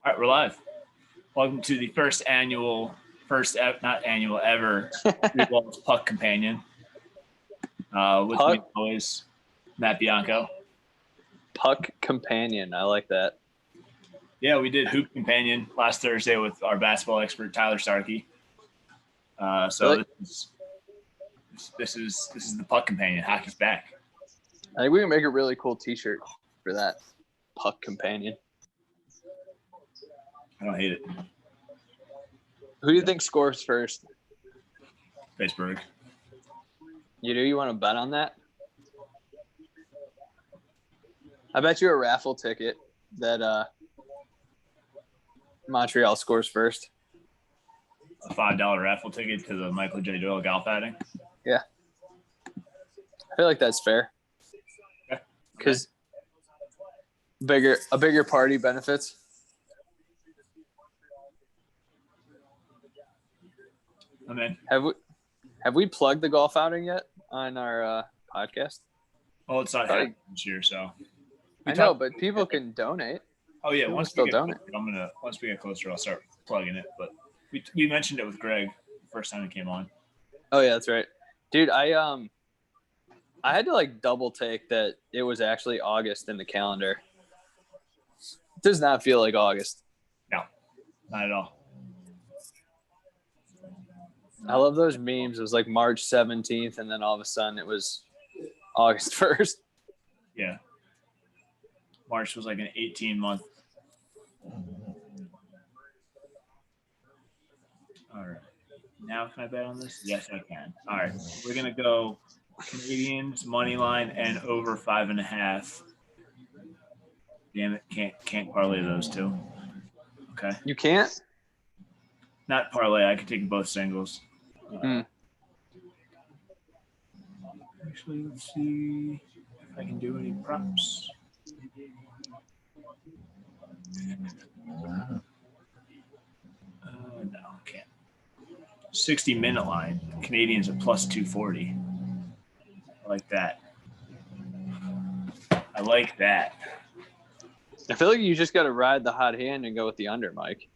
All right, we're live. Welcome to the not annual ever, Three Walls Puck Companion. With me always, Matt Bianco. Puck Companion, I like that. Yeah, we did Hoop Companion last Thursday with our basketball expert Tyler Starkey. So this is the Puck Companion. Hockey's back. I think we can make a really cool T-shirt for that. Puck Companion. I don't hate it. Who do you think scores first? Pittsburgh. You do? You want to bet on that? I bet you a raffle ticket that Montreal scores first. A $5 raffle ticket to the Michael J. Doyle golf outing. Yeah. I feel like that's fair. Because a bigger party benefits. I'm in. Have we plugged the golf outing yet on our podcast? Oh, it's not happening this year, so. I know, but people can donate. Oh yeah, once we get closer, once we get closer, I'll start plugging it. But we mentioned it with Greg the first time he came on. Oh yeah, that's right, dude. I had to double take that it was actually August in the calendar. It does not feel like August. No, not at all. I love those memes. It was like March 17th, and then all of a sudden it was August 1st. Yeah. March was like an 18-month. All right. Now can I bet on this? Yes, I can. All right. We're going to go Canadians, money line, and over 5.5. Damn it. Can't parlay those two. Okay. You can't? Not parlay. I could take both singles. Actually, let's see if I can do any props. No, can't. 60-minute line. Canadians at plus 240. I like that. I feel like you just got to ride the hot hand and go with the under, Mike.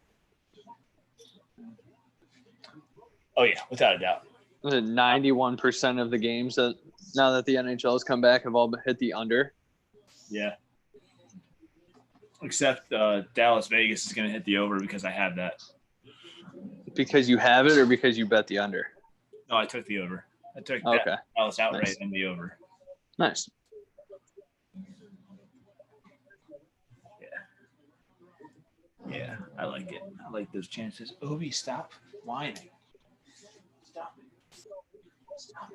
Oh, yeah, without a doubt. Was it 91% of the games that now that the NHL has come back have all hit the under? Yeah. Except Dallas Vegas is going to hit the over because I have that. Because you have it or because you bet the under? No, I took the over. I took Dallas outright and the over. Nice. Yeah, I like it. I like those chances. Obi, stop whining. Stop.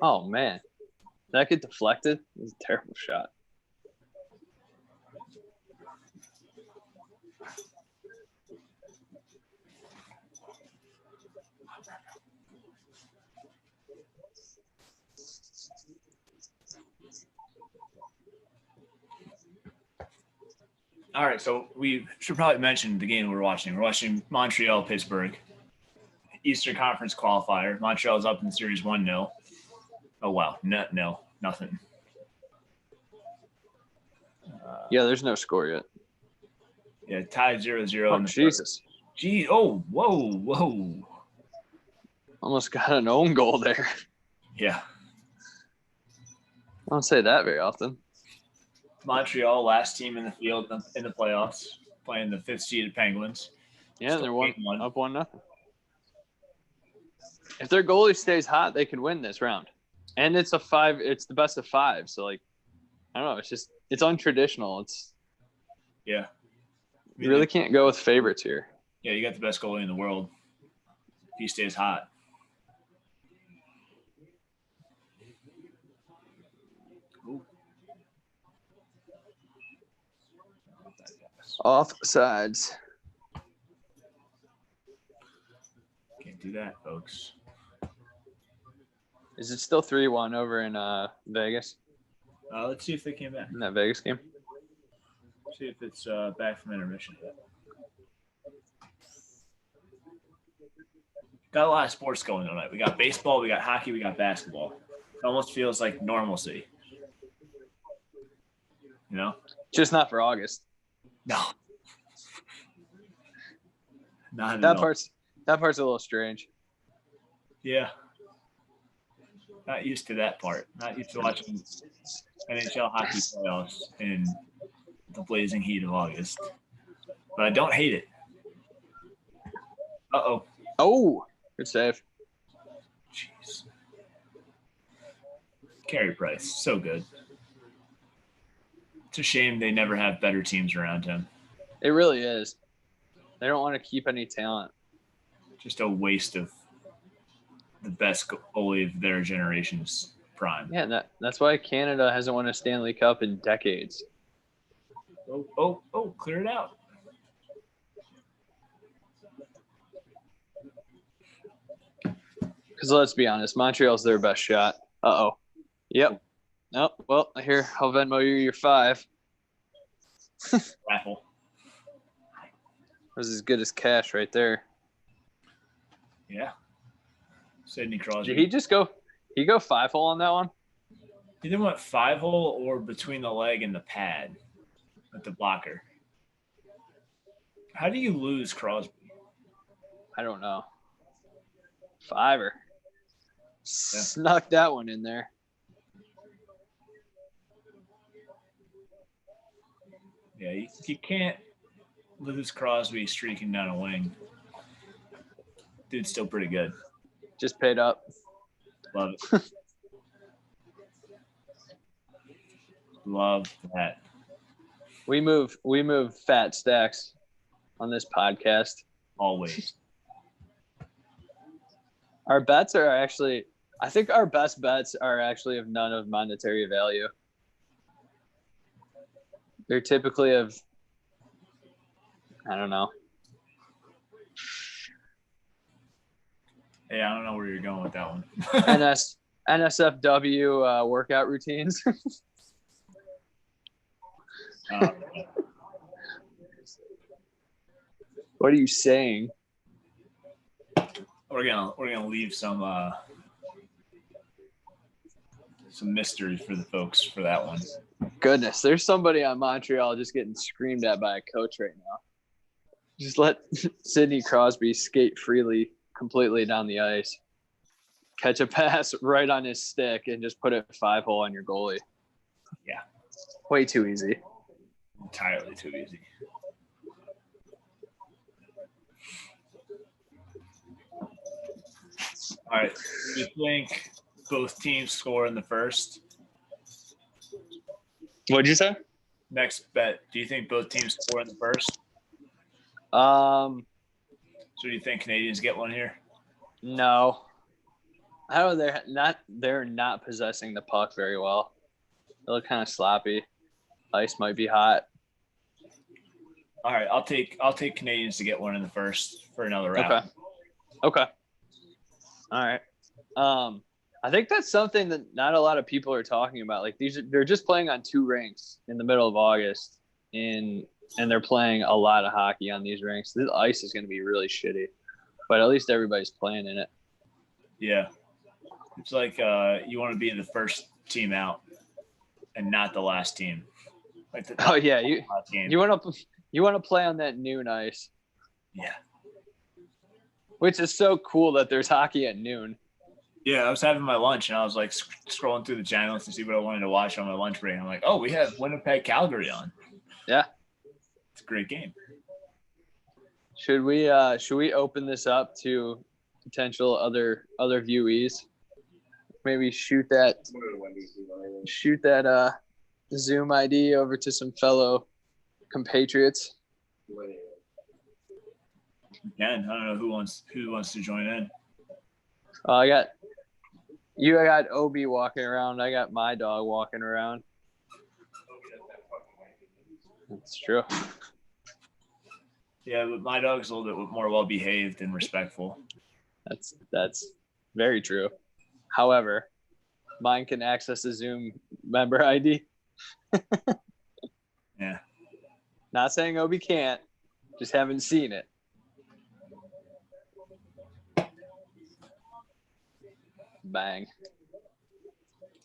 Oh, man. Did that get deflected? It was a terrible shot. All right, so we should probably mention the game we're watching. We're watching Montreal-Pittsburgh, Eastern Conference qualifier. Montreal's up in the series 1-0. Oh, wow. No, nothing. Yeah, there's no score yet. Yeah, tied 0-0. Oh, Jesus. Gee, oh, whoa. Almost got an own goal there. Yeah. I don't say that very often. Montreal, last team in the field in the playoffs, playing the 5th-seeded Penguins. Yeah, they're up 1-0. If their goalie stays hot, they can win this round. And it's the best of 5. So I don't know. It's untraditional. Yeah. You really can't go with favorites here. Yeah, you got the best goalie in the world. If he stays hot. Offsides. Can't do that, folks. Is it still 3-1 over in Vegas? Let's see if they came back. In that Vegas game? See if it's back from intermission yet. Got a lot of sports going on tonight. We got baseball, we got hockey, we got basketball. It almost feels like normalcy. You know? Just not for August. No. Not at That all. part's a little strange. Yeah. Not used to that part. Not used to watching NHL hockey playoffs in the blazing heat of August. But I don't hate it. Uh-oh. Oh, good save. Jeez. Carey Price, so good. It's a shame they never have better teams around him. It really is. They don't want to keep any talent. Just a waste of the best goalie of their generation's prime. Yeah, that's why Canada hasn't won a Stanley Cup in decades. Oh, clear it out. Because let's be honest, Montreal's their best shot. Uh-oh. Yep. Oh, well, here, I'll Venmo you your 5. Raffle. That was as good as cash right there. Yeah. Sidney Crosby. Did he just go 5-hole on that one? He either went 5-hole or between the leg and the pad with the blocker. How do you lose Crosby? I don't know. 5er. Snuck that one in there. Yeah, you can't lose Crosby streaking down a wing. Dude's still pretty good. Just paid up. Love it. Love that. We move fat stacks on this podcast. Always. Our bets are actually, I think our best bets are actually of none of monetary value. They're typically of, I don't know. Yeah, I don't know where you're going with that one. NSFW workout routines. What are you saying? We're gonna leave some mystery for the folks for that one. Goodness, there's somebody on Montreal just getting screamed at by a coach right now. Just let Sidney Crosby skate freely, completely down the ice, catch a pass right on his stick, and just put it 5-hole on your goalie. Yeah, way too easy. Entirely too easy. All right, do you think both teams score in the first? What'd you say? Next bet. Do you think both teams score in the first? So do you think Canadians get one here? No. How they're not possessing the puck very well. They look kind of sloppy. Ice might be hot. All right, I'll take Canadians to get one in the first for another round. Okay. All right. I think that's something that not a lot of people are talking about. Like they're just playing on 2 rinks in the middle of August, and they're playing a lot of hockey on these rinks. This ice is going to be really shitty, but at least everybody's playing in it. Yeah, it's like you want to be the first team out and not the last team. Like you want to play on that noon ice. Yeah. Which is so cool that there's hockey at noon. Yeah, I was having my lunch and I was like scrolling through the channels to see what I wanted to watch on my lunch break. I'm like, oh, we have Winnipeg Calgary on. Yeah, it's a great game. Should we open this up to potential other viewees? Maybe shoot that Zoom ID over to some fellow compatriots. Again, I don't know who wants to join in. I got Obi walking around. I got my dog walking around. That's true. Yeah, but my dog's a little bit more well behaved and respectful. That's very true. However, mine can access a Zoom member ID. Yeah. Not saying Obi can't, just haven't seen it. Bang.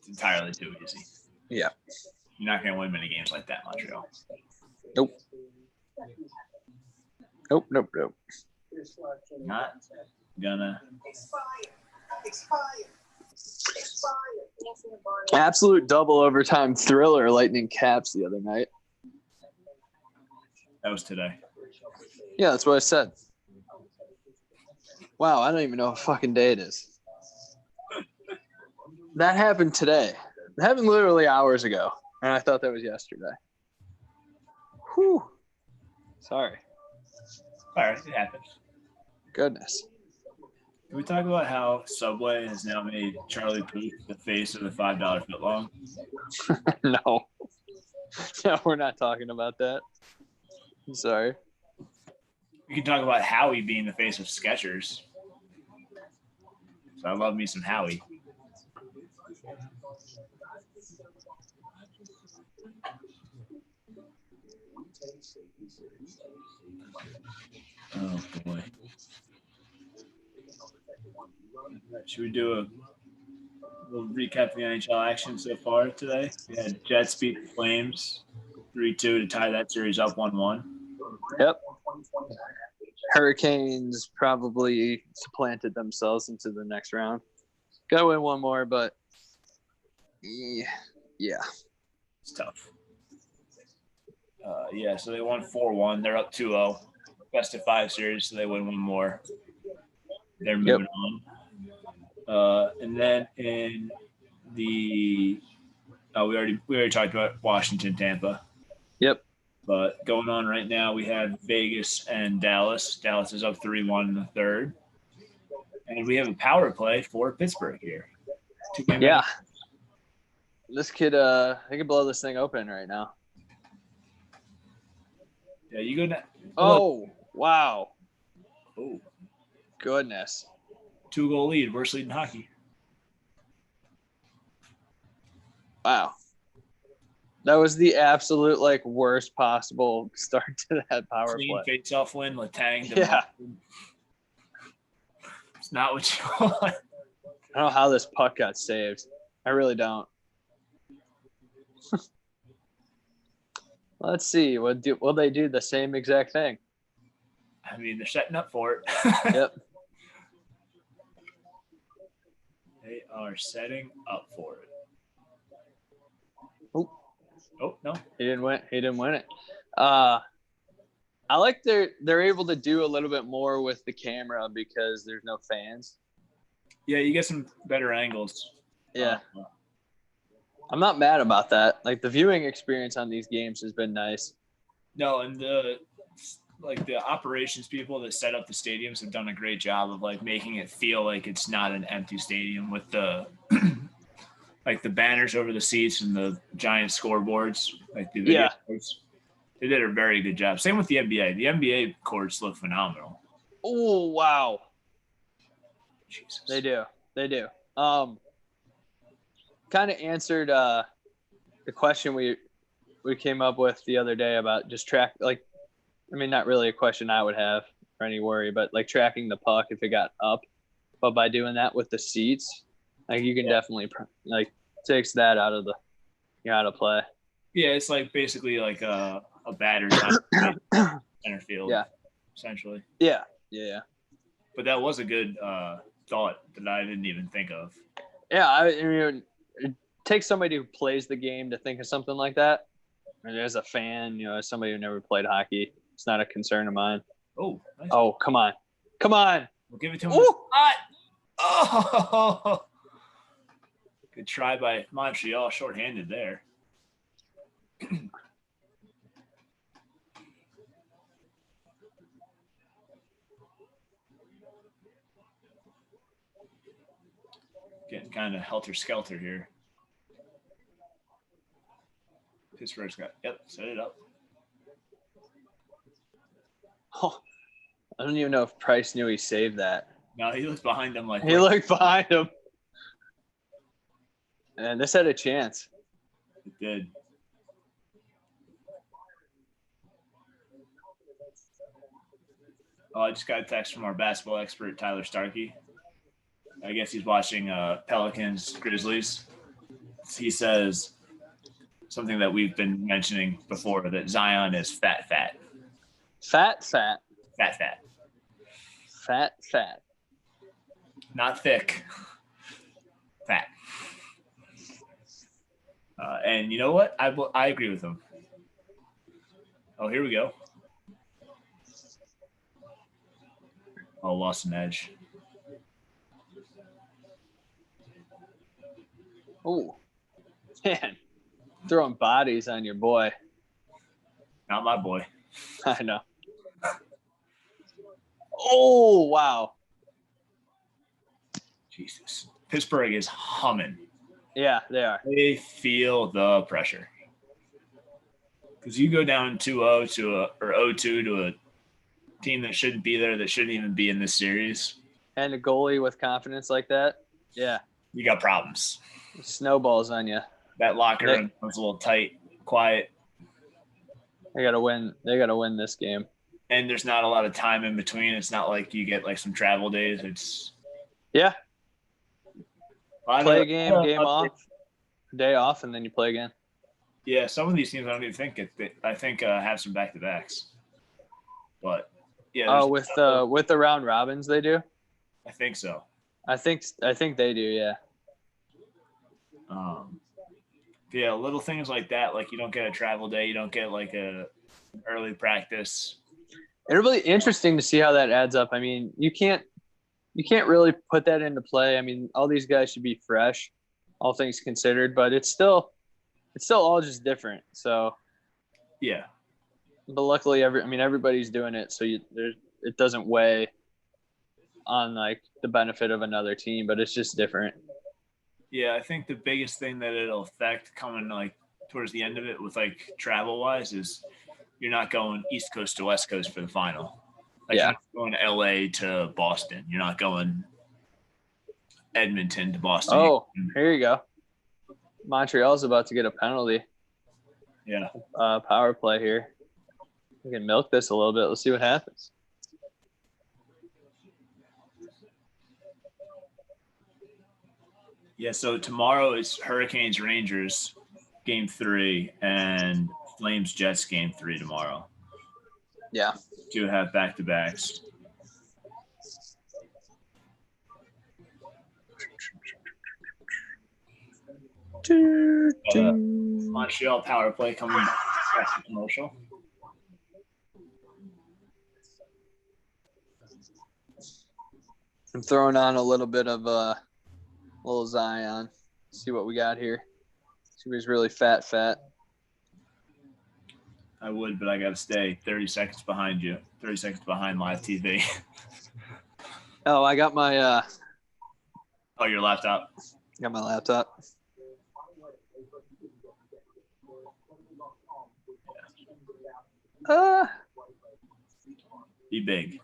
It's entirely too easy. Yeah. You're not going to win many games like that, Montreal. Nope. Nope. Not gonna. Absolute double overtime thriller Lightning Caps the other night. That was today. Yeah, that's what I said. Wow, I don't even know what fucking day it is. That happened today. It happened literally hours ago, and I thought that was yesterday. Whew. Sorry. All right, it happens. Goodness. Can we talk about how Subway has now made Charlie Puth the face of the $5 footlong? No. No, we're not talking about that. I'm sorry. We can talk about Howie being the face of Skechers. So I love me some Howie. Oh boy. Should we do a little recap of the NHL action so far today? We had Jets beat the Flames 3-2 to tie that series up 1-1. Yep. Hurricanes probably supplanted themselves into the next round. Got to win one more, but yeah. It's tough. So they won 4-1. They're up 2-0. Best of 5 series, so they win one more. They're moving on. And then in the we already talked about Washington, Tampa. Yep. But going on right now, we have Vegas and Dallas. Dallas is up 3-1 in the third. And we have a power play for Pittsburgh here. Yeah. This kid, they could blow this thing open right now. Yeah, you go now. Oh, wow. Oh. Goodness. 2-goal lead. Worst lead in hockey. Wow. That was the absolute, worst possible start to that power Clean play. face-off win. Letang. Yeah. It's not what you want. I don't know how this puck got saved. I really don't. Let's see. Will they do the same exact thing? I mean, they're setting up for it. Yep. They are setting up for it. Oh no. He didn't win it. I like they're able to do a little bit more with the camera because there's no fans. Yeah, you get some better angles. Yeah. I'm not mad about that. The viewing experience on these games has been nice. No, and the operations people that set up the stadiums have done a great job of making it feel like it's not an empty stadium with the the banners over the seats and the giant scoreboards, the video courts. They did a very good job. Same with the NBA. The NBA courts look phenomenal. Oh, wow. Jesus. They do. Kind of answered the question we came up with the other day about just not really a question I would have or any worry, but tracking the puck if it got up. But by doing that with the seats, you can definitely takes that out of play. Yeah, it's basically a batter's center field. Yeah. Essentially. Yeah. But that was a good thought that I didn't even think of. Yeah, I mean, it takes somebody who plays the game to think of something like that. And as a fan, as somebody who never played hockey, it's not a concern of mine. Oh, nice. Oh, come on. We'll give it to him. Oh, good try by Montreal, shorthanded there. Getting kind of helter-skelter here. Pittsburgh's got, set it up. Oh, I don't even know if Price knew he saved that. No, he looked behind him He looked behind him. And this had a chance. It did. Oh, I just got a text from our basketball expert, Tyler Starkey. I guess he's watching Pelicans, Grizzlies. he says something that we've been mentioning before, that Zion is fat. Not thick. Fat. And you know what? I agree with him. Oh, here we go. Oh, lost an edge. Oh, man. Throwing bodies on your boy. Not my boy. I know. Oh, wow. Jesus. Pittsburgh is humming. Yeah, they are. They feel the pressure. Because you go down 2-0 or 0-2 to a team that shouldn't be there, that shouldn't even be in this series. And a goalie with confidence like that, yeah. You got problems. It snowballs on you. That locker room was a little tight, quiet. They gotta win. They gotta win this game. And there's not a lot of time in between. It's not like you get like some travel days. It's play a game off, day off, and then you play again. Yeah, some of these teams I don't even think it. I think have some back to backs. But yeah. With the round robins they do. I think so. I think they do. Yeah. Yeah, little things like that, like you don't get a travel day, you don't get like an early practice. It's really interesting to see how that adds up. I mean, you can't really put that into play. I mean, all these guys should be fresh, all things considered, but it's still all just different. So yeah. But luckily, everybody's doing it, so it doesn't weigh on like the benefit of another team, but it's just different. Yeah, I think the biggest thing that it'll affect coming like towards the end of it with like travel wise is you're not going East Coast to West Coast for the final. Like you're not going LA to Boston. You're not going Edmonton to Boston. Oh, here you go. Montreal's about to get a penalty. Yeah. Power play here. We can milk this a little bit. Let's see what happens. Yeah, so tomorrow is Hurricanes Rangers game 3 and Flames Jets game 3 tomorrow. Yeah. To have back-to-backs. Montreal power play coming back to commercial. I'm throwing on a little bit of little Zion. See what we got here. See if he's really fat. I would, but I got to stay 30 seconds behind you. 30 seconds behind live TV. Oh, I got my your laptop? Got my laptop. Be big.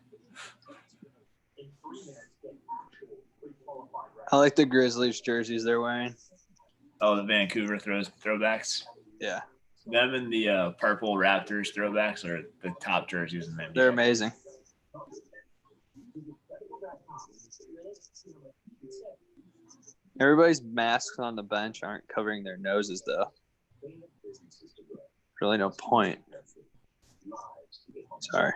I like the Grizzlies jerseys they're wearing. Oh, the Vancouver throwbacks? Yeah. Them and the purple Raptors throwbacks are the top jerseys in the NBA. They're amazing. Everybody's masks on the bench aren't covering their noses, though. Really no point. Sorry.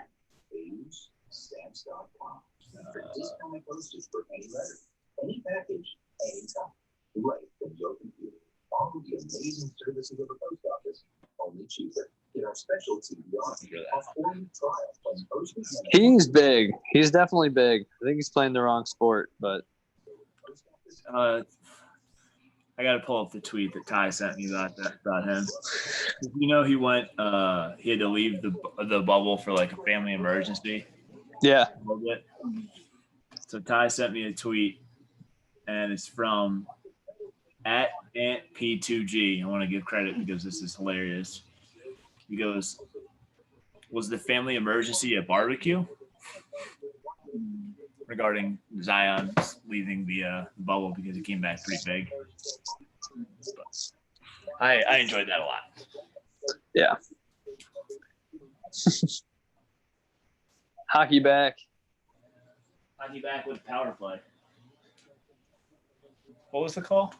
Any package, anytime, right from your computer. All the amazing services of the post office, only cheaper. Get our specialty beyond trial. He's big. He's definitely big. I think he's playing the wrong sport, but. I got to pull up the tweet that Ty sent me about him. You know, he went. He had to leave the bubble for like a family emergency. Yeah. A little bit. So Ty sent me a tweet. And it's from @AntP2G. I want to give credit because this is hilarious. He goes, "Was the family emergency a barbecue?" Regarding Zion leaving the bubble because he came back pretty big. But I enjoyed that a lot. Yeah. Hockey back. Hockey back with power play. What was the call?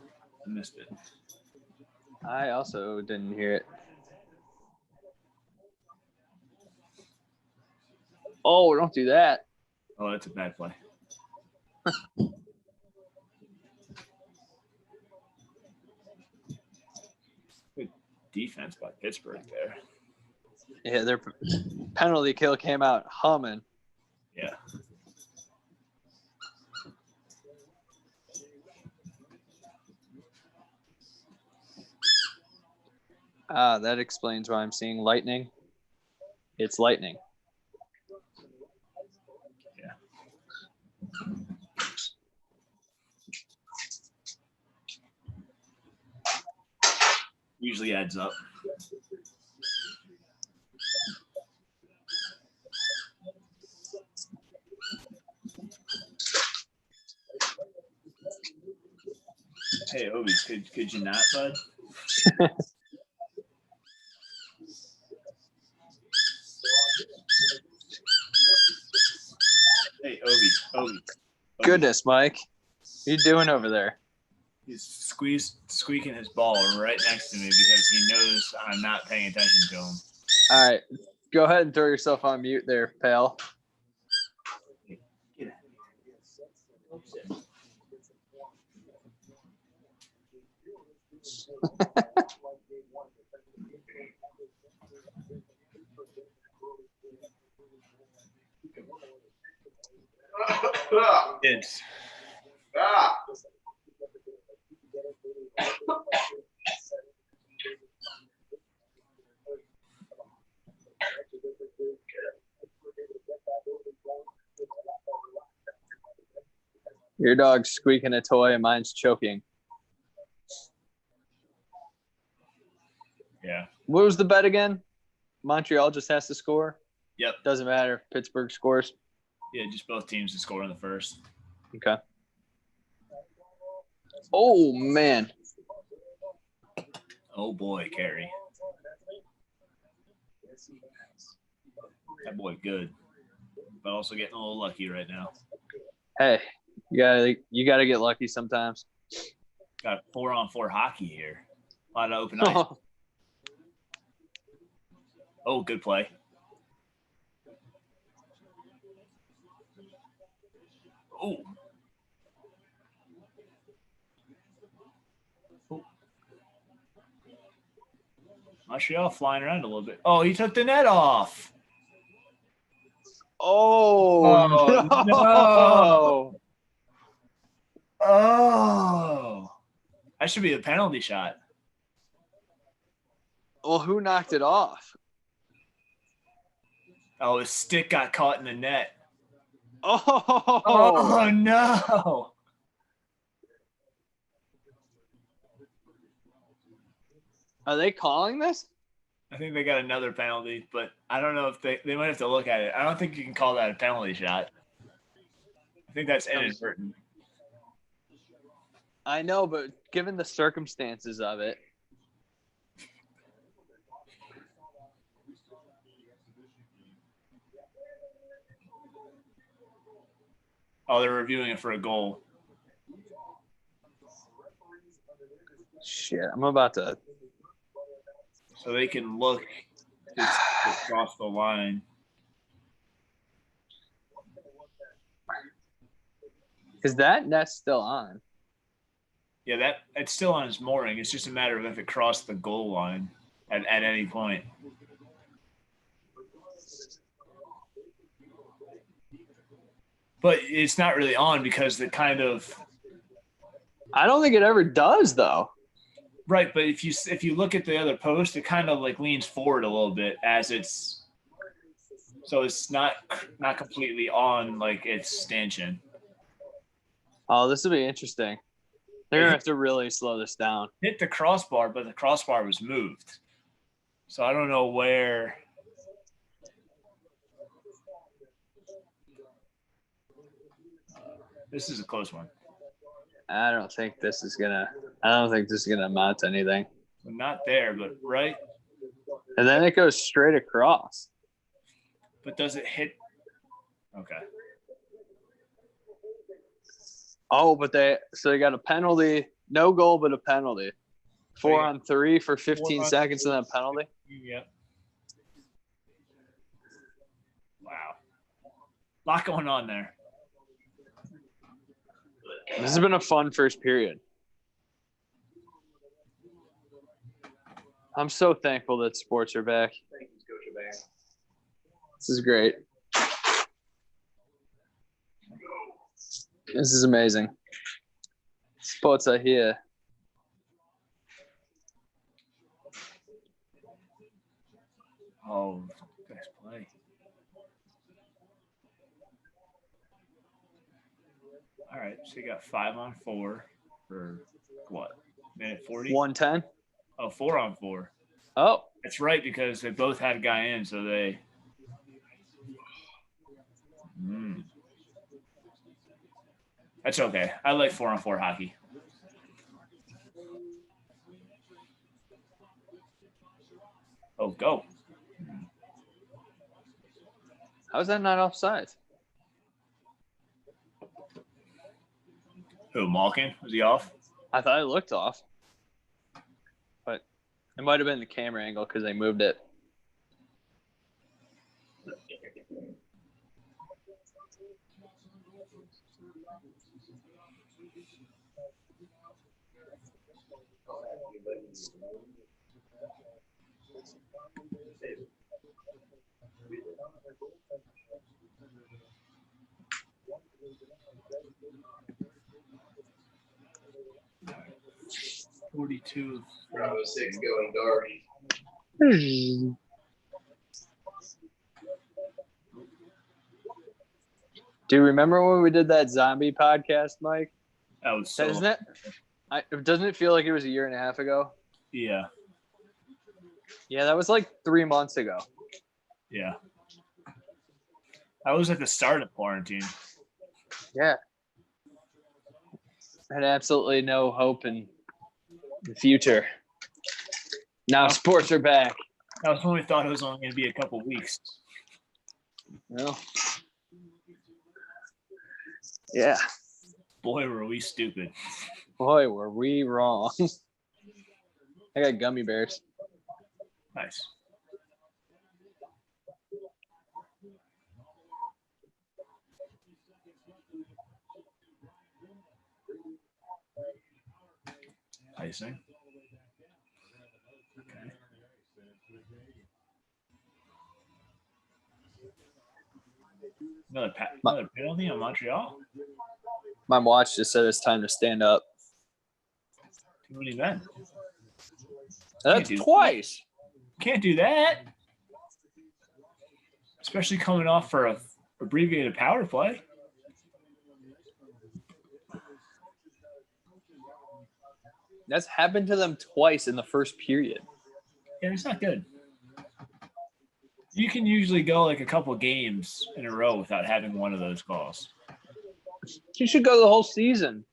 I missed it. I also didn't hear it. Oh, don't do that. Oh, that's a bad play. Good defense by Pittsburgh there. Yeah, their penalty kill came out humming. Yeah. That explains why I'm seeing lightning. It's lightning. Yeah. Usually adds up. Hey, Obi, could you not, bud? Hey, Obi. Goodness, Mike. What are you doing over there? He's squeaking his ball right next to me because he knows I'm not paying attention to him. All right. Go ahead and throw yourself on mute there, pal. Get out of here. Kids. Your dog's squeaking a toy and mine's choking. Yeah. What was the bet again? Montreal just has to score? Yep. Doesn't matter. Pittsburgh scores. Yeah, just both teams to score in the first. Okay. Oh, man. Oh, boy, Carey. That boy good. But also getting a little lucky right now. Hey, you gotta get lucky sometimes. Got 4-on-4 hockey here. A lot of open ice. Oh, good play. Oh. Montreal flying around a little bit. Oh, he took the net off. Oh, no. No. Oh. That should be a penalty shot. Well, who knocked it off? Oh, his stick got caught in the net. Oh, No. Are they calling this? I think they got another penalty, but I don't know if they might have to look at it. I don't think you can call that a penalty shot. I think that's inadvertent. I know, but given the circumstances of it. Oh, they're reviewing it for a goal. Shit, I'm about to. So they can look across the line. Is that net still on? Yeah, it's still on its mooring. It's just a matter of if it crossed the goal line at any point. But it's not really on because the kind of I don't think it ever does, though. right. But if you look at the other post, it kind of like leans forward a little bit as it's so it's not completely on like its stanchion. Oh, this will be interesting. They're gonna have to really slow this down. Hit the crossbar, but the crossbar was moved. So I don't know where. This is a close one. I don't think this is gonna amount to anything. Not there, but right. And then it goes straight across. But does it hit? Okay. Oh, but they got a penalty. No goal, but a penalty. 4-on-3 for 4 15 on seconds 3. and then penalty. Yep. Wow. Lot going on there. This has been a fun first period. I'm so thankful that sports are back. Thank you, Scotiabank. This is great. This is amazing. Sports are here. Oh, nice play. All right, so you got 5-on-4 for what? Minute 40? 110. Oh, 4-on-4. Oh, That's right, because they both had a guy in, so they. That's okay. I like 4-on-4 hockey. Oh, go. how is that not offside? Who, Malkin? Was he off? I thought it looked off. But it might have been the camera angle because they moved it. $42. Bravo 6 going dark. Do you remember when we did that zombie podcast, Mike? That was so. Doesn't it feel like it was a year and a half ago? Yeah. Yeah, that was like 3 months ago. Yeah. That was at the start of quarantine. Yeah. I had absolutely no hope in the future. Now sports are back. That was when we thought it was only going to be a couple weeks. Well, yeah. Boy, were we stupid. Boy, were we wrong. I got gummy bears. Nice. Icing. Okay. Another penalty on Montreal? My watch just said it's time to stand up. Too many men. That's twice. Can't do that. Especially coming off for a abbreviated power play. That's happened to them twice in the first period. Yeah, it's not good. You can usually go like a couple games in a row without having one of those calls. You should go the whole season.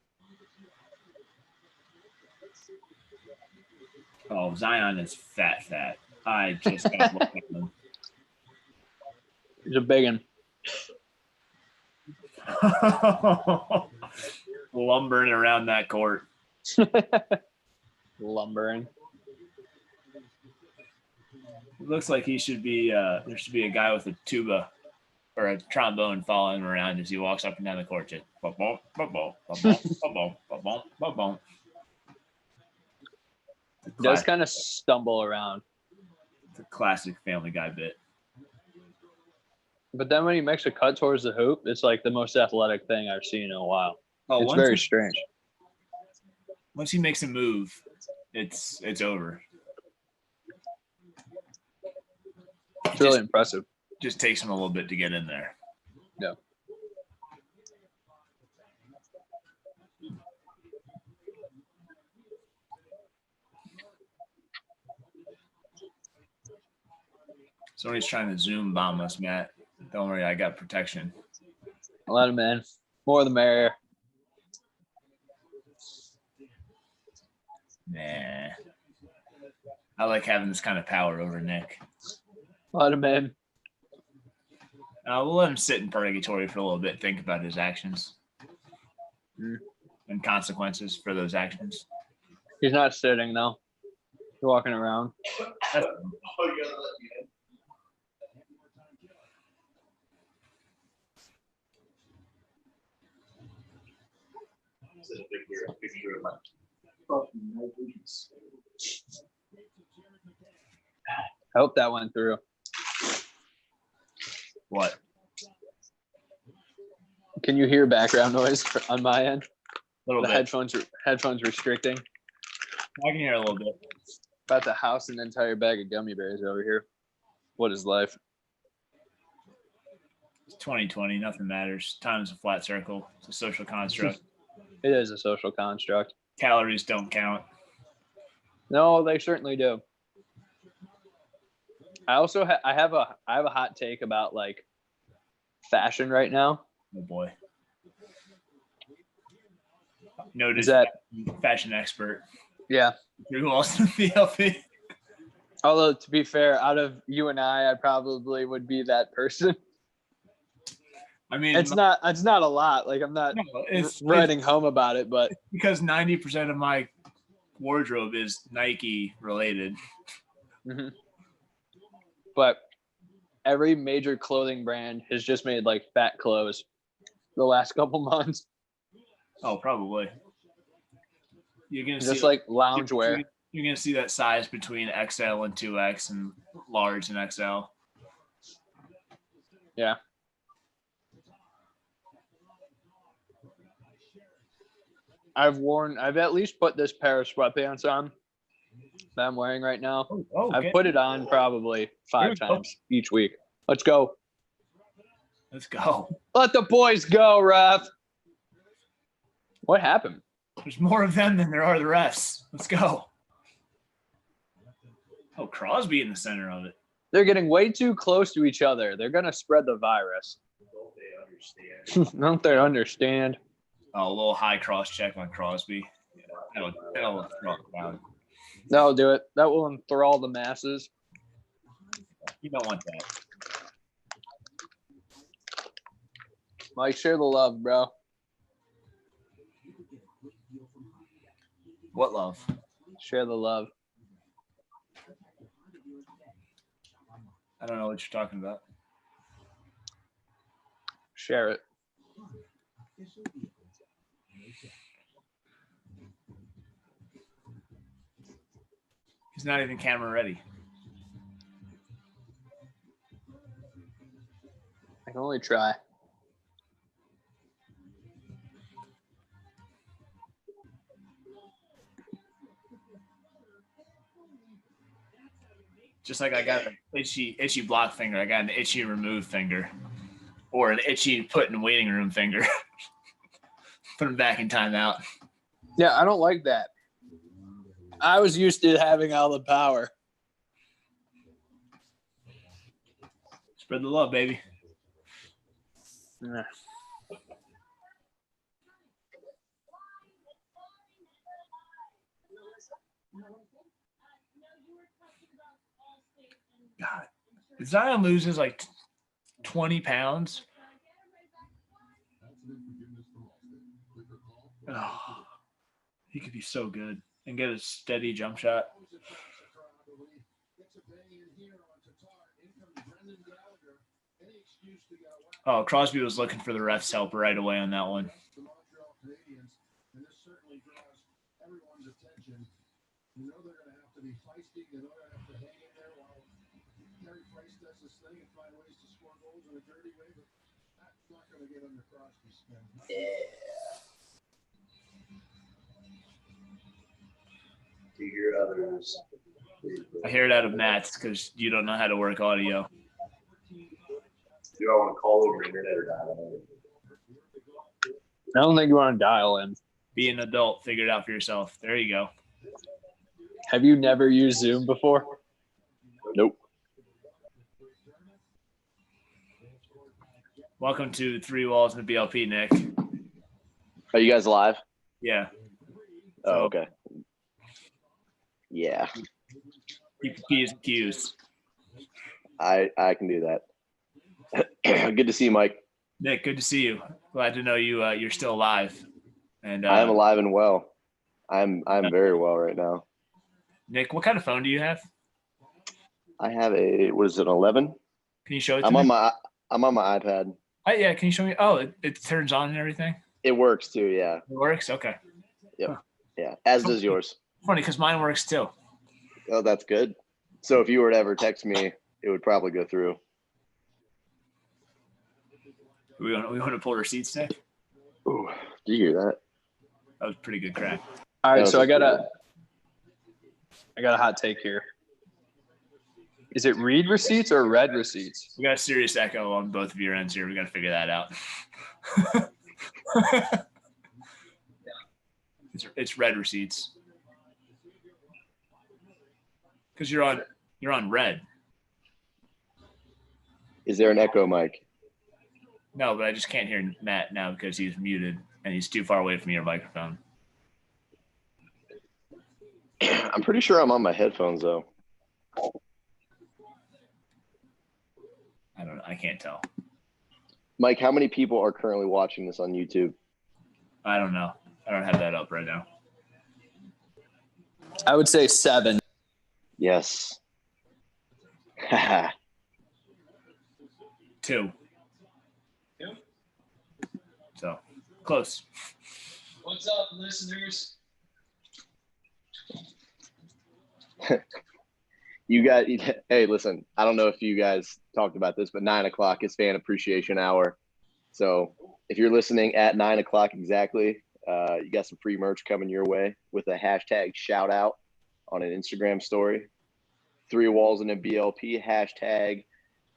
Oh, Zion is fat. I just got to look at him. He's a big one. Lumbering around that court. Lumbering. It looks like he should be. There should be a guy with a tuba or a trombone following him around as he walks up and down the court. Just ba-boom, ba-boom, ba-boom, ba-boom, ba-boom, ba-boom. He does kind of stumble around. It's a classic Family Guy bit. But then when he makes a cut towards the hoop, it's like the most athletic thing I've seen in a while. Oh, it's very strange. Once he makes a move, it's over. It's really impressive. Just takes him a little bit to get in there. Yeah. Somebody's trying to Zoom bomb us, Matt. Don't worry, I got protection. Let him in. More the merrier. Nah. I like having this kind of power over Nick. Let him in. We'll let him sit in purgatory for a little bit, think about his actions and consequences for those actions. He's not sitting, though. walking around. That's, I hope that went through. what? Can you hear background noise on my end? A little The bit. headphones restricting. I can hear a little bit. About to house an entire bag of gummy bears over here. What is life? It's 2020. Nothing matters. Time is a flat circle. It's a social construct. It is a social construct. Calories don't count. No, they certainly do. I also I have a hot take about like fashion right now. Oh boy. Noted Is that fashion expert. yeah? Through Walls and A BLP. Although to be fair, out of you and I probably would be that person. I mean, It's not a lot. Like I'm not writing home about it, but because 90% of my wardrobe is Nike related. mm-hmm. But every major clothing brand has just made like fat clothes the last couple months. Oh, probably. You're gonna just see like loungewear. You're gonna see that size between XL and 2X and large and XL. Yeah. I've at least put this pair of sweatpants on that I'm wearing right now. Oh, okay. I've put it on probably 5 times each week. Let's go. Let's go. Let the boys go, ref. What happened? There's more of them than there are the refs. Let's go. Oh, Crosby in the center of it. They're getting way too close to each other. They're going to spread the virus. Don't they understand? Oh, a little high cross check on Crosby. Yeah, that'll throw it down. That'll do it. That will enthrall the masses. You don't want that. Mike, share the love, bro. What love? Share the love. I don't know what you're talking about. Share it. He's not even camera ready. I can only try. Just like I got an itchy block finger, I got an itchy remove finger, or an itchy put in waiting room finger. Put him back in timeout. Yeah, I don't like that. I was used to having all the power. Spread the love, baby. Yeah. God, if Zion loses like 20 pounds, he could be so good and get a steady jump shot. Oh, Crosby was looking for the ref's help right away on that one. I hear it out of Matt's because you don't know how to work audio. Do I want to call over internet or dial? I don't think you want to dial in. Be an adult. Figure it out for yourself. There you go. Have you never used Zoom before? Nope. Welcome to 3 Walls and A BLP, Nick. Are you guys live? Yeah. Oh, okay. Yeah, Keep the P's and Q's. I can do that. Good to see you, Mike. Nick, good to see you. Glad to know you're still alive. And I am alive and well. I'm very well right now. Nick, what kind of phone do you have? I have what is it, 11? Can you show it to I'm me? on my iPad. Oh, yeah, can you show me? Oh, it turns on and everything? It works too, yeah. It works? Okay. Yep. Huh. Yeah. As does yours. Funny, because mine works too. Oh, that's good. So if you were to ever text me, it would probably go through. We want to pull receipts, Nick? Ooh, did you hear that? That was pretty good crack. All right, That so was I got pretty a hot take here. Is it read receipts or read receipts? We got a serious echo on both of your ends here. We got to figure that out. It's red receipts. Because you're on red. Is there an echo, Mike? No, but I just can't hear Matt now because he's muted and he's too far away from your microphone. I'm pretty sure I'm on my headphones though. I don't know. I can't tell. Mike, how many people are currently watching this on YouTube? I don't know. I don't have that up right now. I would say 7. Yes. 2. So close. What's up, listeners? You guys, hey, listen, I don't know if you guys talked about this, but 9 o'clock is fan appreciation hour. So if you're listening at 9 o'clock exactly, you got some free merch coming your way with a hashtag shout out on an Instagram story. 3 Walls and A BLP, hashtag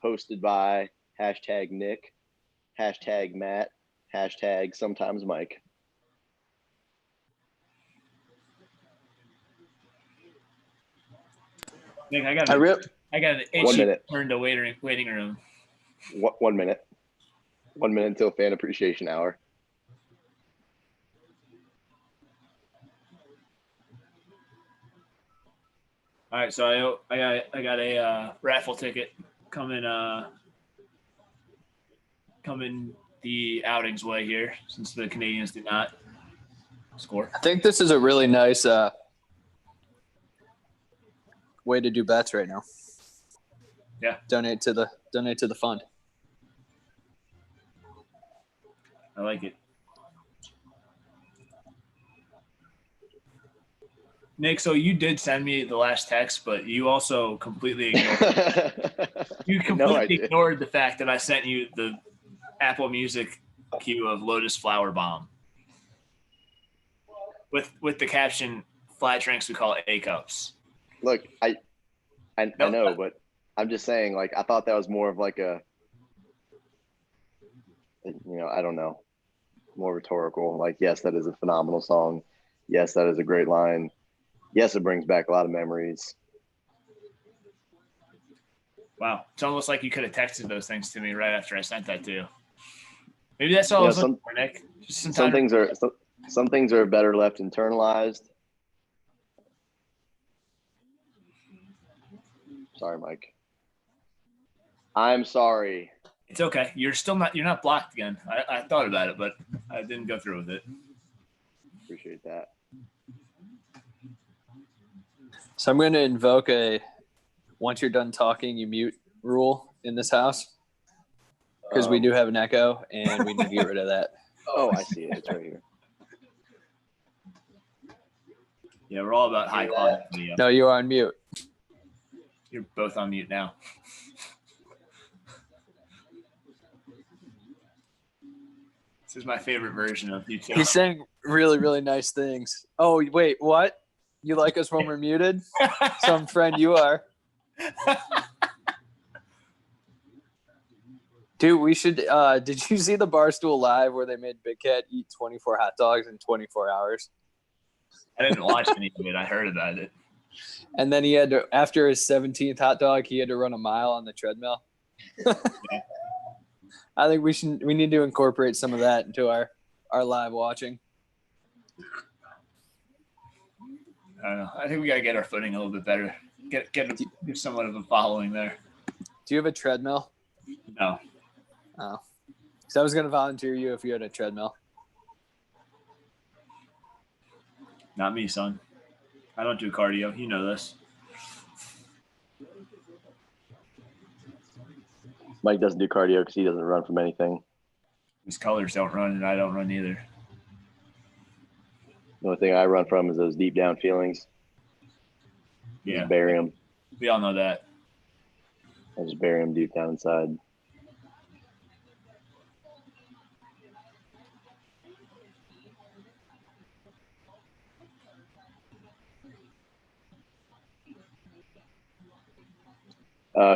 hosted by hashtag Nick, hashtag Matt, hashtag sometimes Mike. Nick, I got an 1 itchy minute. turn to waiting room. 1 minute. 1 minute until fan appreciation hour. All right, so I got a raffle ticket coming the outings way here since the Canadians did not score. I think this is a really nice way to do bets right now. Yeah. Donate to the fund. I like it. Nick, so you did send me the last text, but you also completely ignored the fact that I sent you the Apple Music cue of Lotus Flower Bomb with the caption "Flat drinks we call A cups." Look, I know, but I'm just saying, like, I thought that was more of like a, I don't know, more rhetorical. Like, yes, that is a phenomenal song. Yes, that is a great line. Yes, it brings back a lot of memories. Wow. It's almost like you could have texted those things to me right after I sent that to you. Maybe that's all I was looking for, Nick. Just some things are better left internalized. Sorry, Mike. I'm sorry. It's okay. You're not blocked again. I thought about it, but I didn't go through with it. Appreciate that. So I'm going to invoke once you're done talking, you mute rule in this house because we do have an echo and we need to get rid of that. Oh, I see it. It's right here. Yeah, we're all about high quality video. No, you are on mute. You're both on mute now. This is my favorite version of you two. He's saying really, really nice things. Oh, wait, what? You like us when we're muted? Some friend you are. Dude, we should did you see the Barstool Live where they made Big Cat eat 24 hot dogs in 24 hours? I didn't watch any of it. I heard about it. And then he had to, after his 17th hot dog, he had to run a mile on the treadmill. Yeah. I think we need to incorporate some of that into our live watching. I don't know. I think we got to get our footing a little bit better. Get somewhat of a following there. Do you have a treadmill? No. Oh. So I was going to volunteer you if you had a treadmill. Not me, son. I don't do cardio. You know this. Mike doesn't do cardio because he doesn't run from anything. His colors don't run, and I don't run either. The only thing I run from is those deep down feelings. Yeah, Just bury them. we all know that. I just bury them deep down inside.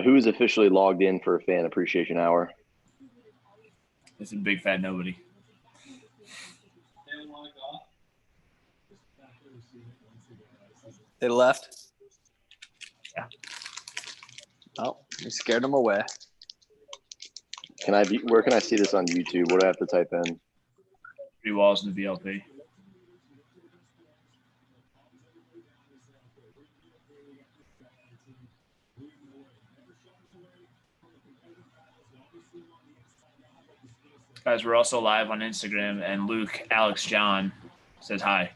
Who is officially logged in for a fan appreciation hour? It's a big fat nobody. They left. Yeah. Oh, we scared them away. Where can I see this on YouTube? What do I have to type in? 3 Walls and A BLP. Guys, we're also live on Instagram, and Luke Alex John says hi.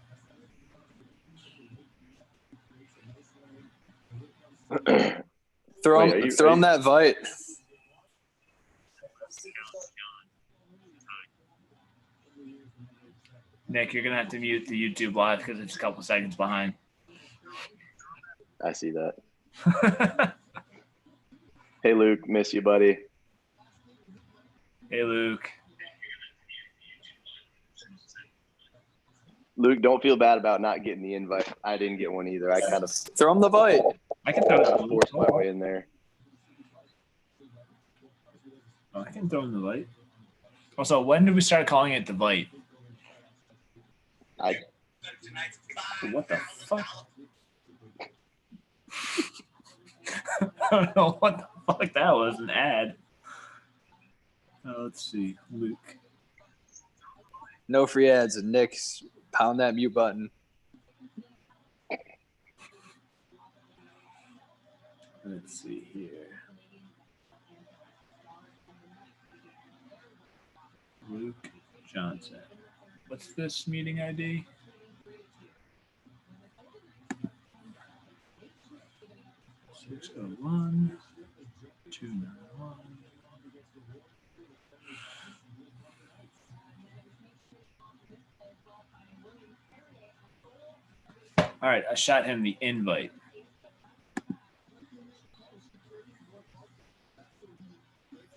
Throw him that Vite. Nick, you're gonna have to mute the YouTube live because it's a couple seconds behind. I see that. Hey, Luke. Miss you, buddy. Hey, Luke. Luke, don't feel bad about not getting the invite. I didn't get one either. I kind of Throw him the Vite. I can throw it. forced my way in there. Oh, I can throw in the light. Also, when did we start calling it the Vite? What the fuck? I don't know what the fuck that was. An ad. Let's see. Luke. No free ads. And Nick's pound that mute button. Let's see here. Luke Johnson. What's this meeting ID? Six 601 291. All right, I shot him the invite.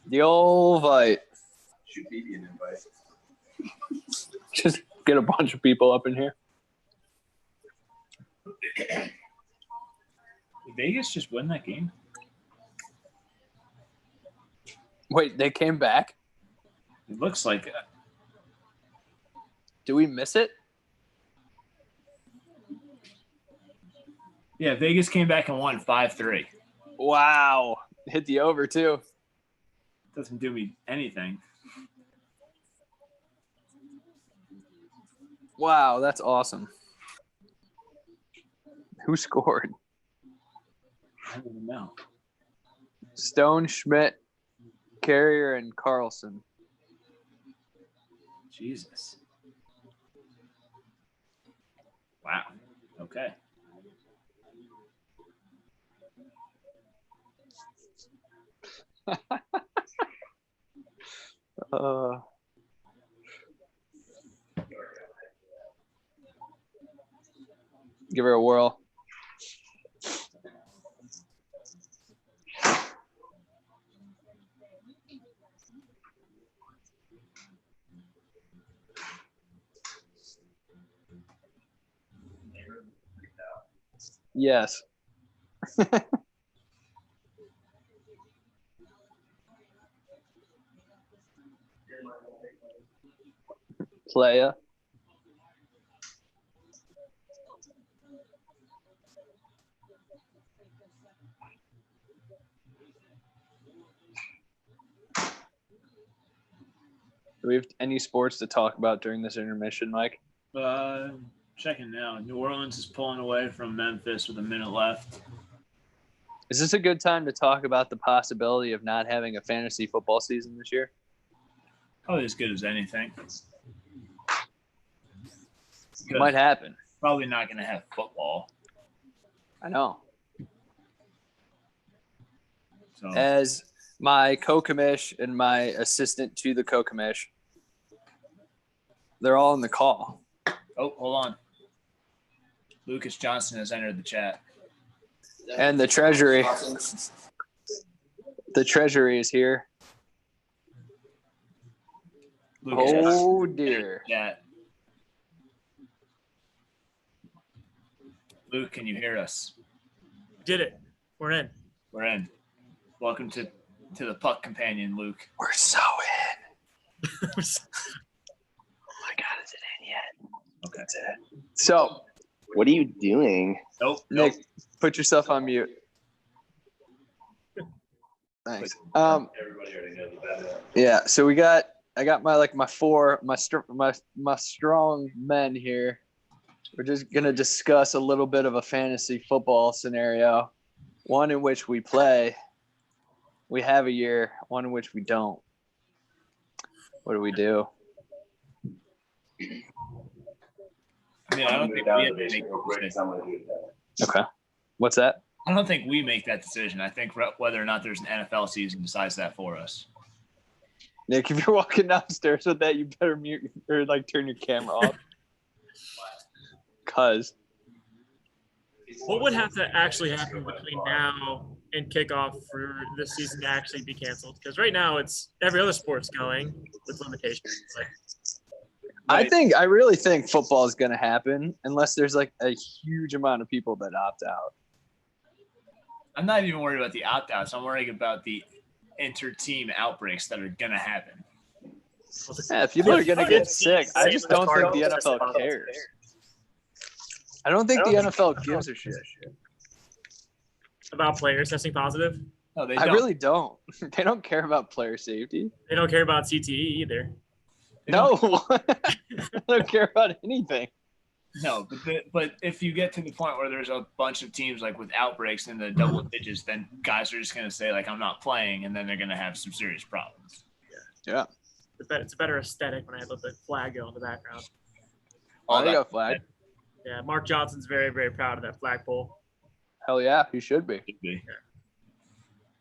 The old Vite. Should be an invite. Just get a bunch of people up in here. Did Vegas just win that game? Wait, they came back? It looks like it. Did we miss it? Yeah, Vegas came back and won 5-3. Wow. Hit the over, too. Doesn't do me anything. Wow, that's awesome. Who scored? I don't even know. Stone, Schmidt, Carrier, and Carlson. Jesus. Wow. Okay. Give her a whirl. Yes. Playa. Do we have any sports to talk about during this intermission, Mike? Checking now. New Orleans is pulling away from Memphis with a minute left. Is this a good time to talk about the possibility of not having a fantasy football season this year? Probably as good as anything. It might happen. Probably not going to have football. I know. So As my co-commish and my assistant to the co-commish, they're all in the call. oh, hold on. Lucas Johnson has entered the chat. And the treasury. The treasury is here. Lucas Oh, Johnson dear. chat. Luke, can you hear us? Did it. We're in. We're in. Welcome to the Puck Companion, Luke. We're so in. Oh, my God. Is it in yet? Okay. That's it. So, What are you doing? Nope. Nick, put yourself on mute. Thanks. Yeah. So I got my strong men here. We're just gonna discuss a little bit of a fantasy football scenario, one in which we play. We have a year, one in which we don't. What do we do? I mean, I don't think we have to make that decision. Okay. What's that? I don't think we make that decision. I think whether or not there's an NFL season decides that for us. Nick, if you're walking downstairs with that, you better mute or turn your camera off. Cause What would have to actually happen between now and kickoff for this season to actually be canceled? Because right now it's every other sport's going with limitations. I really think football is going to happen unless there's a huge amount of people that opt out. I'm not even worried about the opt-outs. I'm worried about the inter-team outbreaks that are going to happen. Yeah, people are going to get sick. I just don't think the NFL cares. I don't think the NFL gives a shit. About players testing positive. No, they I don't. really don't. They don't care about player safety. They don't care about CTE either. They No, don't- they don't care about anything. No, but if you get to the point where there's a bunch of teams with outbreaks in the double digits, then guys are just going to say I'm not playing, and then they're going to have some serious problems. Yeah. It's a better aesthetic when I let the flag go in the background. Oh, they got flag. Yeah, Mark Johnson's very, very proud of that flagpole. Hell yeah, he should be. Should be.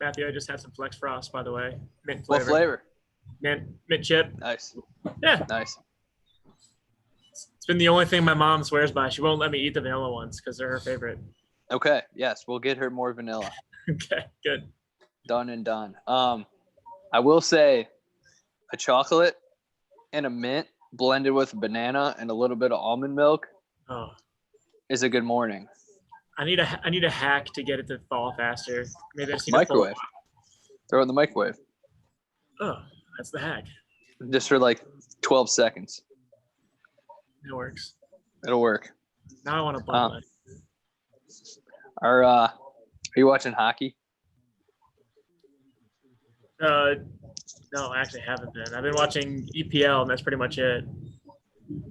Matthew, I just had some Flex Frost, by the way. Mint What flavor? Mint chip. Nice. Yeah. Nice. It's been the only thing my mom swears by. She won't let me eat the vanilla ones because they're her favorite. Okay. Yes, we'll get her more vanilla. Okay, good. Done and done. I will say a chocolate and a mint blended with a banana and a little bit of almond milk Oh, is a good morning. I need a hack to get it to thaw faster. Maybe I just need Microwave. Throw it in the microwave. Oh, that's the hack. Just for 12 seconds. It works. It'll work. Now I want to bundle it. Are you watching hockey? No, I actually haven't been. I've been watching EPL, and that's pretty much it.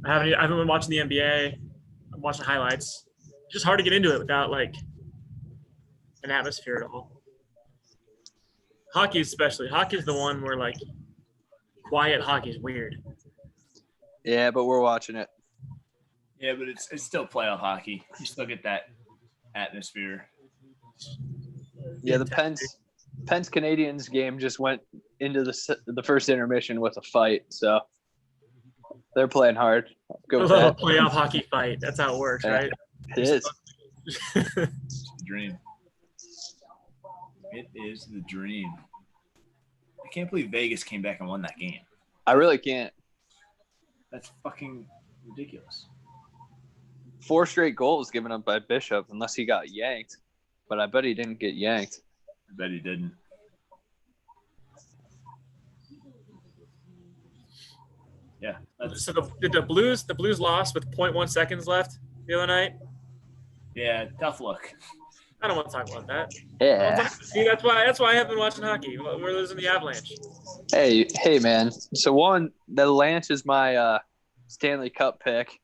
I haven't been watching the NBA. I'm watching highlights. It's just hard to get into it without an atmosphere at all. Hockey especially. Hockey is the one where quiet hockey is weird. Yeah, but we're watching it. Yeah, but it's Still playoff hockey. You still get that atmosphere. Yeah, the Pens Canadians game just went into the first intermission with a fight, so they're playing hard. Go A with little that. playoff hockey fight. That's how it works, Yeah. right? It is. It's the dream. It is the dream. I can't believe Vegas came back and won that game. I really can't. That's fucking ridiculous. 4 straight goals given up by Bishop, unless he got yanked. But I bet he didn't get yanked. I bet he didn't. Yeah. So did the Blues lost with 0.1 seconds left the other night? Yeah, tough luck. I don't want to talk about that. Yeah. See, that's why I haven't been watching hockey. We're losing the Avalanche. Hey, man. So the Avalanche is my Stanley Cup pick.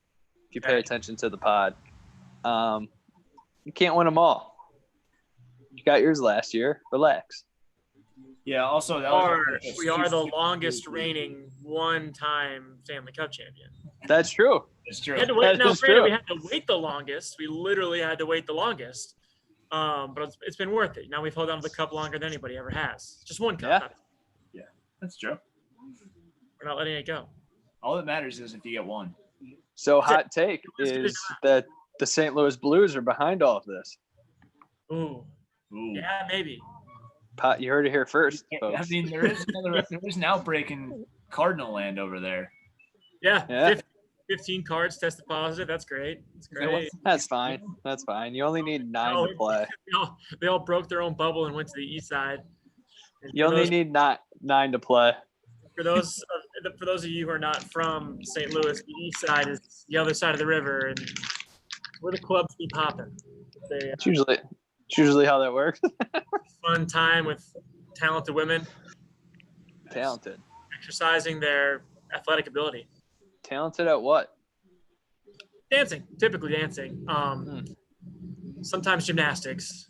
If you pay attention to the pod, you can't win them all. You got yours last year. Relax. Yeah. Also, We are the longest reigning one-time Stanley Cup champion. That's true. It's true. We had to wait. That Now, is granted, true. we had to wait the longest. We literally had to wait the longest. But it's been worth it. Now we've held on to the cup longer than anybody ever has. Just one cup. Yeah. That's true. We're not letting it go. All that matters is if you get one. So hot take is that the St. Louis Blues are behind all of this. Ooh. Ooh. Yeah, maybe. Pot, you heard it here first, I folks. mean, there is an outbreak in Cardinal land over there. Yeah. Yeah. 15 cards tested positive. That's great. That's great. That's fine. That's fine. You only need 9 to play. They all broke their own bubble and went to the east side. And You only need 9 to play. for those of you who are not from St. Louis, the east side is the other side of the river, and where the clubs be popping. It's usually how that works. Fun time with talented women Talented. exercising their athletic ability. Talented at what? Dancing, typically dancing. Sometimes gymnastics.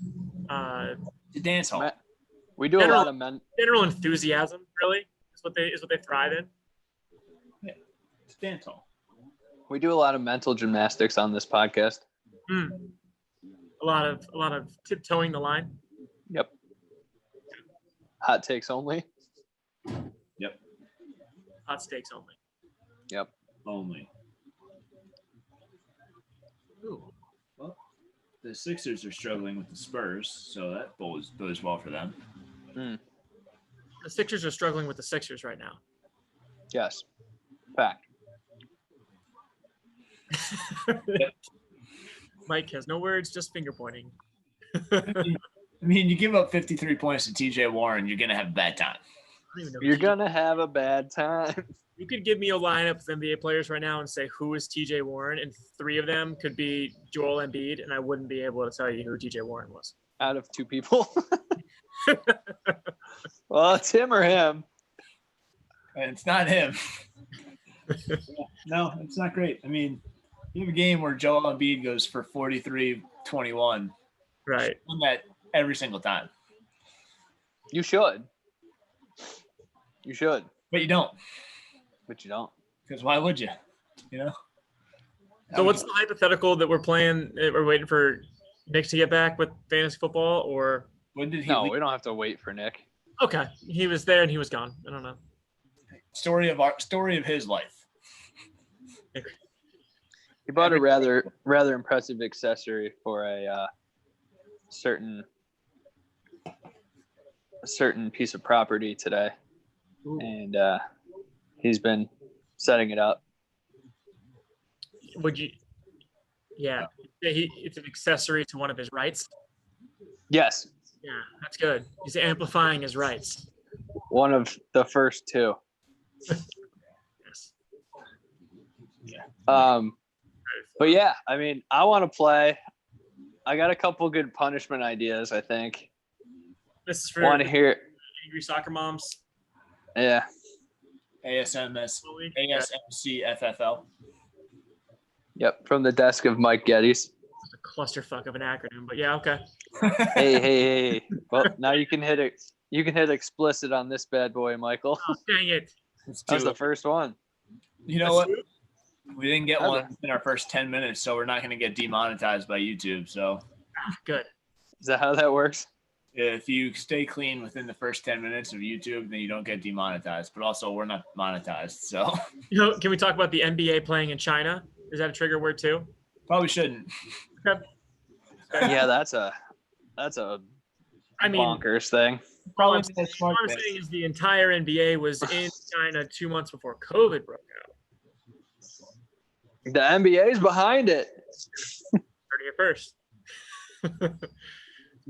The dance hall. We do a lot of men. General enthusiasm, really, is what they thrive in. Yeah, it's dance hall. We do a lot of mental gymnastics on this podcast. A lot of tiptoeing the line. Yep. Hot takes only. Yep. Hot steaks only. Yep. Only. Ooh. Well, the Sixers are struggling with the Spurs, so that bodes well for them. The Sixers are struggling with the Sixers right now. Yes. Fact. Mike has no words, just finger pointing. I mean, you give up 53 points to TJ Warren, you're going to have a bad time. I don't even know You're TJ. gonna have a bad time. You could give me a lineup of NBA players right now and say who is TJ Warren, and 3 of them could be Joel Embiid, and I wouldn't be able to tell you who TJ Warren was. Out of 2 people. Well, it's him or him. And it's not him. No, it's not great. I mean, you have a game where Joel Embiid goes for 43-21. Right. Win that every single time. You should. You should. But you don't. But you don't. Because why would you? You know? So what's the hypothetical that we're playing? We're waiting for Nick to get back with fantasy football, or When did he No, leave? we don't have to wait for Nick. okay, he was there and he was gone. I don't know. Story of his life. He bought a rather impressive accessory for a certain piece of property today, Ooh. and he's been setting it up. Would you? Yeah, it's an accessory to one of his rights. Yes, Yeah, that's good. He's amplifying his rights. one of the first 2. Yes. But yeah, I mean, I want to play. I got a couple good punishment ideas, I think. This is for Want to hear? angry soccer moms. Yeah. ASMCFFL. Yep. From the desk of Mike Geddes. It's a clusterfuck of an acronym, but yeah, okay. Hey. Well, now you can hit it. You can hit explicit on this bad boy, Michael. Oh, dang it. That was the first one. You know what? That's two? We didn't get one in our first 10 minutes, so we're not going to get demonetized by YouTube. So Good. Is that how that works? if you stay clean within the first 10 minutes of YouTube, then you don't get demonetized. But also, we're not monetized, so You know, can we talk about the NBA playing in China? Is that a trigger word too? probably shouldn't. Yeah, that's a I mean, bonkers thing. Probably all a smart I'm thing. saying is the entire NBA was in China 2 months before COVID broke out. The NBA's behind it. 30th first.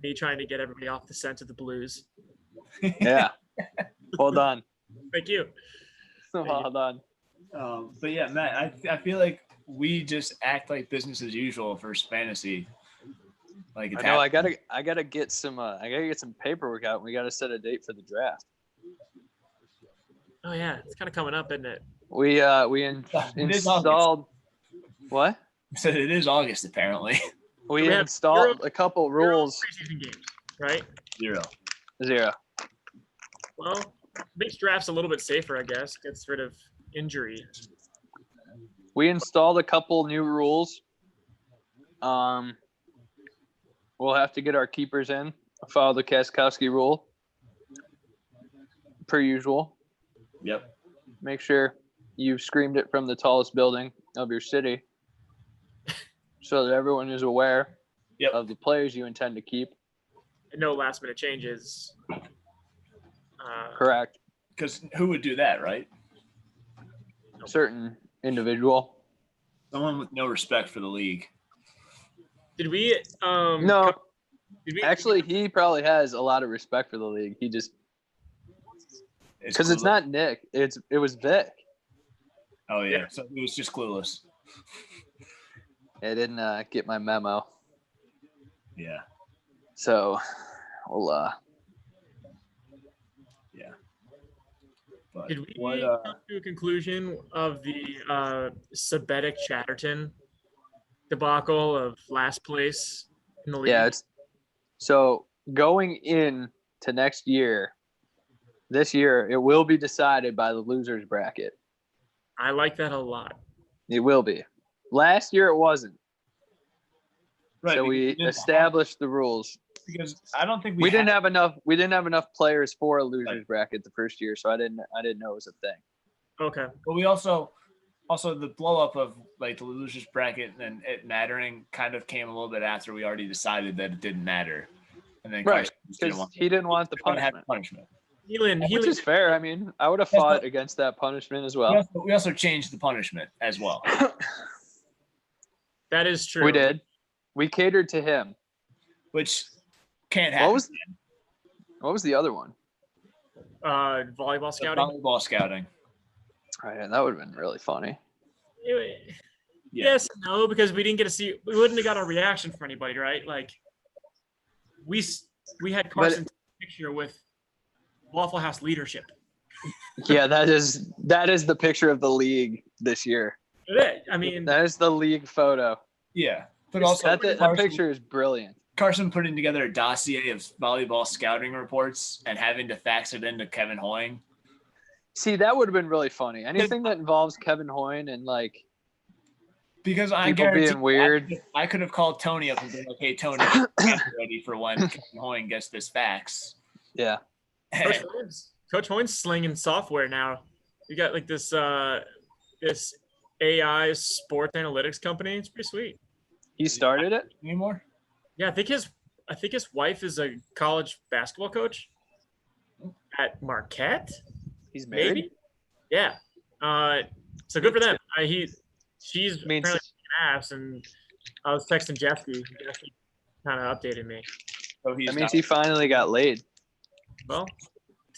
Me trying to get everybody off the scent of the Blues. Yeah. Well done. Thank you. Well done. But yeah, Matt, I feel like we just act like business as usual for fantasy. Like it's I know. I gotta get some paperwork out. We gotta set a date for the draft. Oh yeah, it's kind of coming up, isn't it? We It is installed. What? So it is August apparently. We We have installed zero- a couple rules. Preseason games, right? 0. 0. Well, makes drafts a little bit safer, I guess. Gets rid of injury. We installed a couple new rules. we'll have to get our keepers in. Follow the Kaskowski rule, per usual. Yep. Make sure you've screamed it from the tallest building of your city, so that everyone is aware of the players you intend to keep. And no last minute changes. Correct. Because who would do that, right? Certain individual. Someone with no respect for the league. Did we? No. Did we? Actually, he probably has a lot of respect for the league. He just because it's clueless. not Nick. It was Vic. Oh yeah, so he was just clueless. I didn't get my memo. Yeah. So we'll Yeah. But Did we what? come to a conclusion of the Sabetic Chatterton debacle of last place in the league? yeah, it's so going in to next year. This year, it will be decided by the losers bracket. I like that a lot. It will be. Last year, it wasn't. Right. So we established the rules. Because I don't think We didn't have enough players for a losers bracket the first year, so I didn't know it was a thing. Okay. But we also the blow up of like the losers bracket and it mattering kind of came a little bit after we already decided that it didn't matter. And then Right, Carson just because he didn't want the punishment. Which is fair. I mean, I would have fought against that punishment as well. We also changed the punishment as well. That is true. We did. We catered to him. Which can't happen. What was the other one? Volleyball scouting. Volleyball scouting. Right, and that would have been really funny. Yes, no, because we didn't get to see. We wouldn't have got a reaction from anybody, right? Like we had Carson take a picture with Waffle House leadership. Yeah, that is the picture of the league this year. I mean, that is the league photo. Yeah, but also that picture is brilliant. Carson putting together a dossier of volleyball scouting reports and having to fax it into Kevin Hoying. See, that would have been really funny. Anything that involves Kevin Hoying and like because I people being weird. I could have called Tony up and been like, "Hey, Tony, get ready for when Kevin Hoying gets this fax." Yeah. Coach Hoying's slinging software now. You got like this this AI sports analytics company. It's pretty sweet. He started it anymore? Yeah, I think his wife is a college basketball coach at Marquette. He's married. Maybe? Yeah. So good for them. She's apparently ass, and I was texting Jeffy. Jeffy kind of updated me. So that means he finally got laid. Well,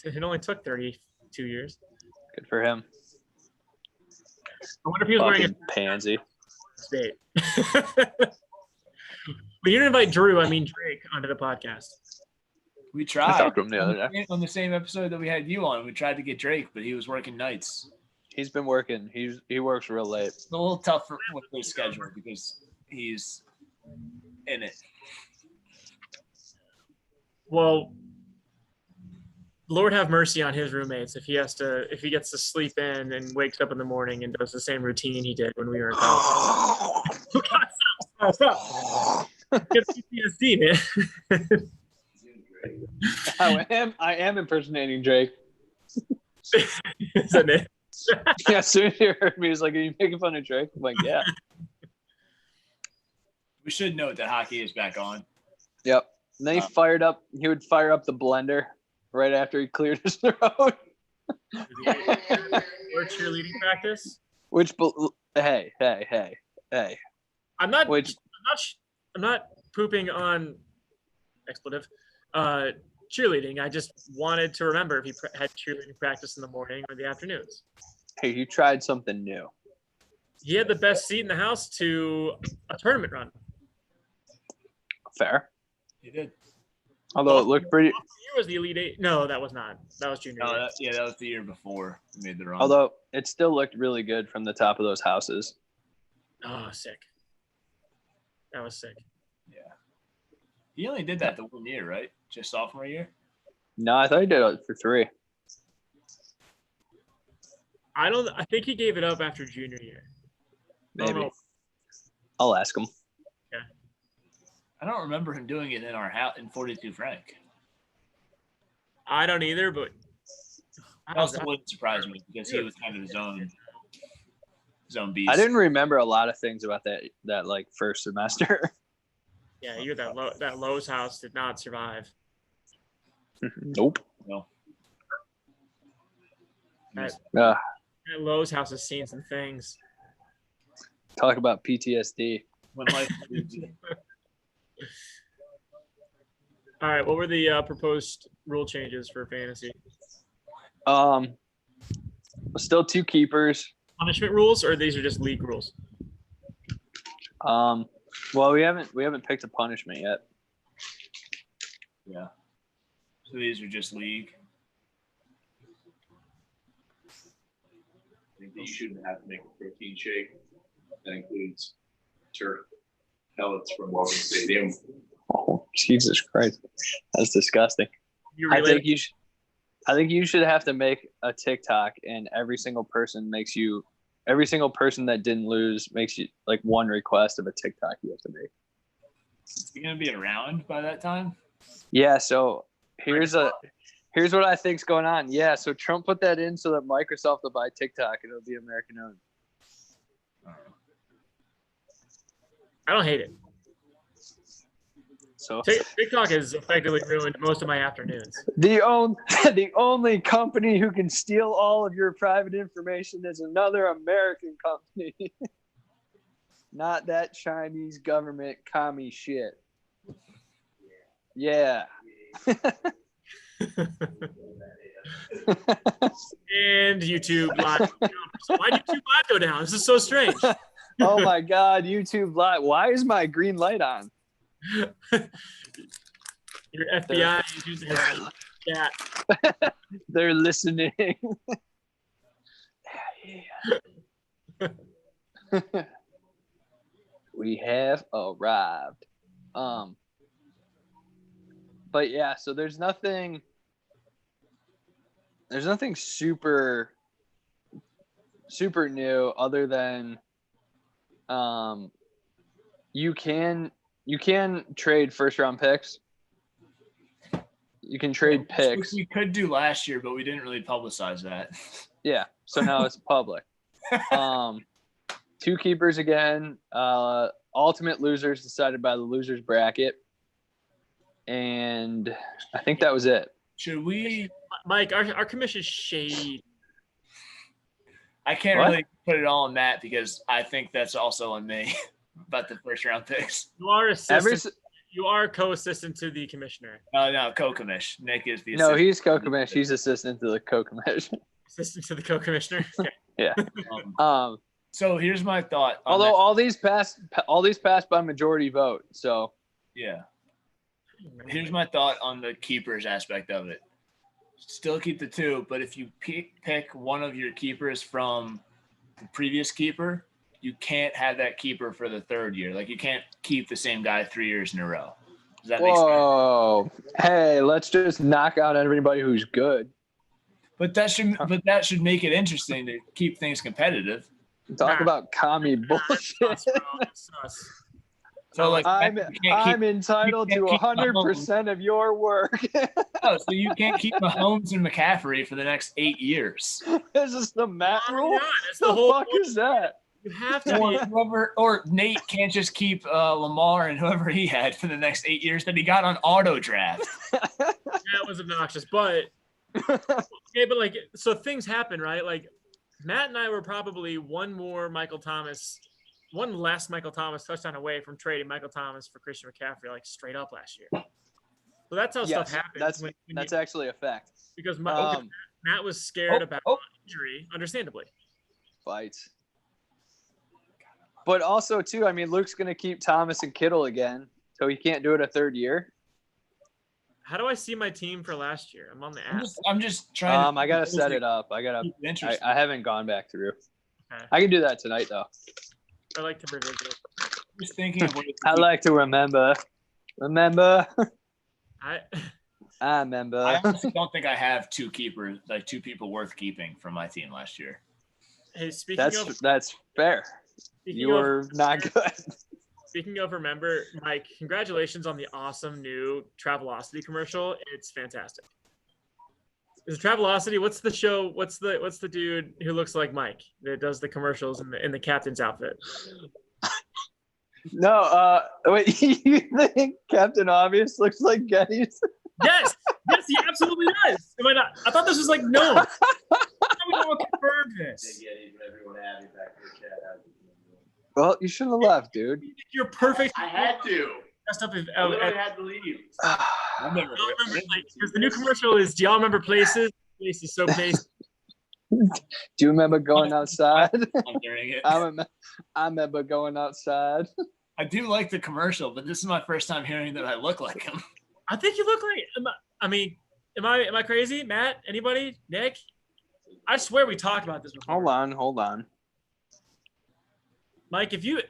it only took 32 years. Good for him. I wonder if he was wearing a pansy. State. But you didn't invite Drew, Drake, onto the podcast. We tried. I talked to him the other day. On the same episode that we had you on, we tried to get Drake, but he was working nights. He's been working. He works real late. It's a little tough with his schedule because he's in it. Well, Lord have mercy on his roommates if he gets to sleep in and wakes up in the morning and does the same routine he did when we were in college. Stop. It's PTSD, man. I am impersonating Drake. Isn't it? Yeah, as soon as he heard me, he was like, "Are you making fun of Drake?" I'm like, "Yeah." We should note that hockey is back on. Yep. And then he would fire up the blender right after he cleared his throat. Or cheerleading practice. Hey. I'm not pooping on expletive cheerleading. I just wanted to remember if he had cheerleading practice in the morning or the afternoons. Hey, you tried something new. He had the best seat in the house to a tournament run. Fair. He did. Although it looked pretty. Year was the Elite Eight. No, that was not. That was junior. That was the year before we made the run. Although it still looked really good from the top of those houses. Oh, sick. That was sick. Yeah. He only did that the 1 year, right? Just sophomore year? No, I thought he did it for 3. I think he gave it up after junior year. Maybe. I'll ask him. Yeah. I don't remember him doing it in our house in 42 Frank. I don't either, but It also wouldn't surprise me because he was kind of his own beast. I didn't remember a lot of things about that like first semester. yeah, that Lowe's house did not survive. Nope. No. That, Uh, that Lowe's house has seen some things. talk about PTSD. When life is easy. All right, what were the proposed rule changes for fantasy? Still 2 keepers. Punishment rules, or these are just league rules? Well, we haven't picked a punishment yet. Yeah. So these are just league. I think that you shouldn't have to make a protein shake. That includes turf pellets from Walls Stadium. Oh, Jesus Christ, that's disgusting. You I related? think you should have to make a TikTok, and every single person that didn't lose makes you like one request of a TikTok you have to make. Is he gonna be around by that time? Yeah. So here's what I think's going on. Yeah. So Trump put that in so that Microsoft will buy TikTok and it'll be American owned. I don't hate it. So TikTok has effectively ruined most of my afternoons. the only company who can steal all of your private information is another American company. Not that Chinese government commie shit. Yeah. And YouTube Live. Why did YouTube Live go down? This is so strange. Oh my God, YouTube Live. Why is my green light on? Your FBI agent has that. They're listening. We have arrived. But yeah, so there's nothing super new other than you can trade first round picks. You can trade picks. We could do last year, but we didn't really publicize that. Yeah, so now it's public. 2 keepers again. Ultimate losers decided by the losers bracket, and I think that was it. Should we? Mike, our commission's shady. I can't What? really put it all on Matt because I think that's also on me about the first round picks. You are you are co-assistant to the commissioner. No, co-commish. Nick is the No, assistant. he's co-commish. He's assistant to the co-commish. Assistant to the co-commissioner. Okay. Yeah. So here's my thought. on Although that. all these passed by majority vote. So Yeah. Here's my thought on the keepers aspect of it. Still keep the 2, but if you pick one of your keepers from the previous keeper, you can't have that keeper for the 3rd year. Like you can't keep the same guy 3 years in a row. Does that make sense? whoa, hey, let's just knock out everybody who's good. But that should make it interesting to keep things competitive. Talk about commie bullshit. Sus. So like I'm entitled to 100% of your work. so you can't keep Mahomes and McCaffrey for the next 8 years. Is this the Matt Why rule? not? That's the The whole fuck point. is that? You have to be. Or Nate can't just keep Lamar and whoever he had for the next 8 years that he got on auto draft. That was obnoxious, but okay, but like, so things happen, right? Like, Matt and I were probably one less Michael Thomas touchdown away from trading Michael Thomas for Christian McCaffrey, like straight up last year. So that's how stuff happens. That's actually a fact. because Matt was scared about injury, understandably. Fights. But also, too, I mean, Luke's going to keep Thomas and Kittle again, so he can't do it a 3rd year. How do I see my team for last year? I'm on the app. I'm just trying to. I got to set it up. I haven't gone back through. Okay. I can do that tonight, though. I like to revisit. I'm just thinking of ways to I like to remember. Remember? I remember. I honestly don't think I have 2 keepers, like 2 people worth keeping from my team last year. Hey, That's fair. You're not good. speaking of remember, Mike, congratulations on the awesome new Travelocity commercial. It's fantastic. Is it Travelocity? What's the show? What's the dude who looks like Mike that does the commercials in the captain's outfit? No, wait, you think Captain Obvious looks like Geddes? Yes, he absolutely does. Am I not? I thought this was like known. How we gonna confirm this? Well, you shouldn't have left, dude. You're perfect. I had to. Messed up if, I literally had to leave. I remember y'all remember, because the new commercial is. Do y'all remember Places? Places so Places. Do you remember going outside? I'm hearing it. I remember going outside. I do like the commercial, but this is my first time hearing that I look like him. I think you look like. I mean, am I crazy? Matt? Anybody? Nick? I swear we talked about this before. Hold on. Mike, if you.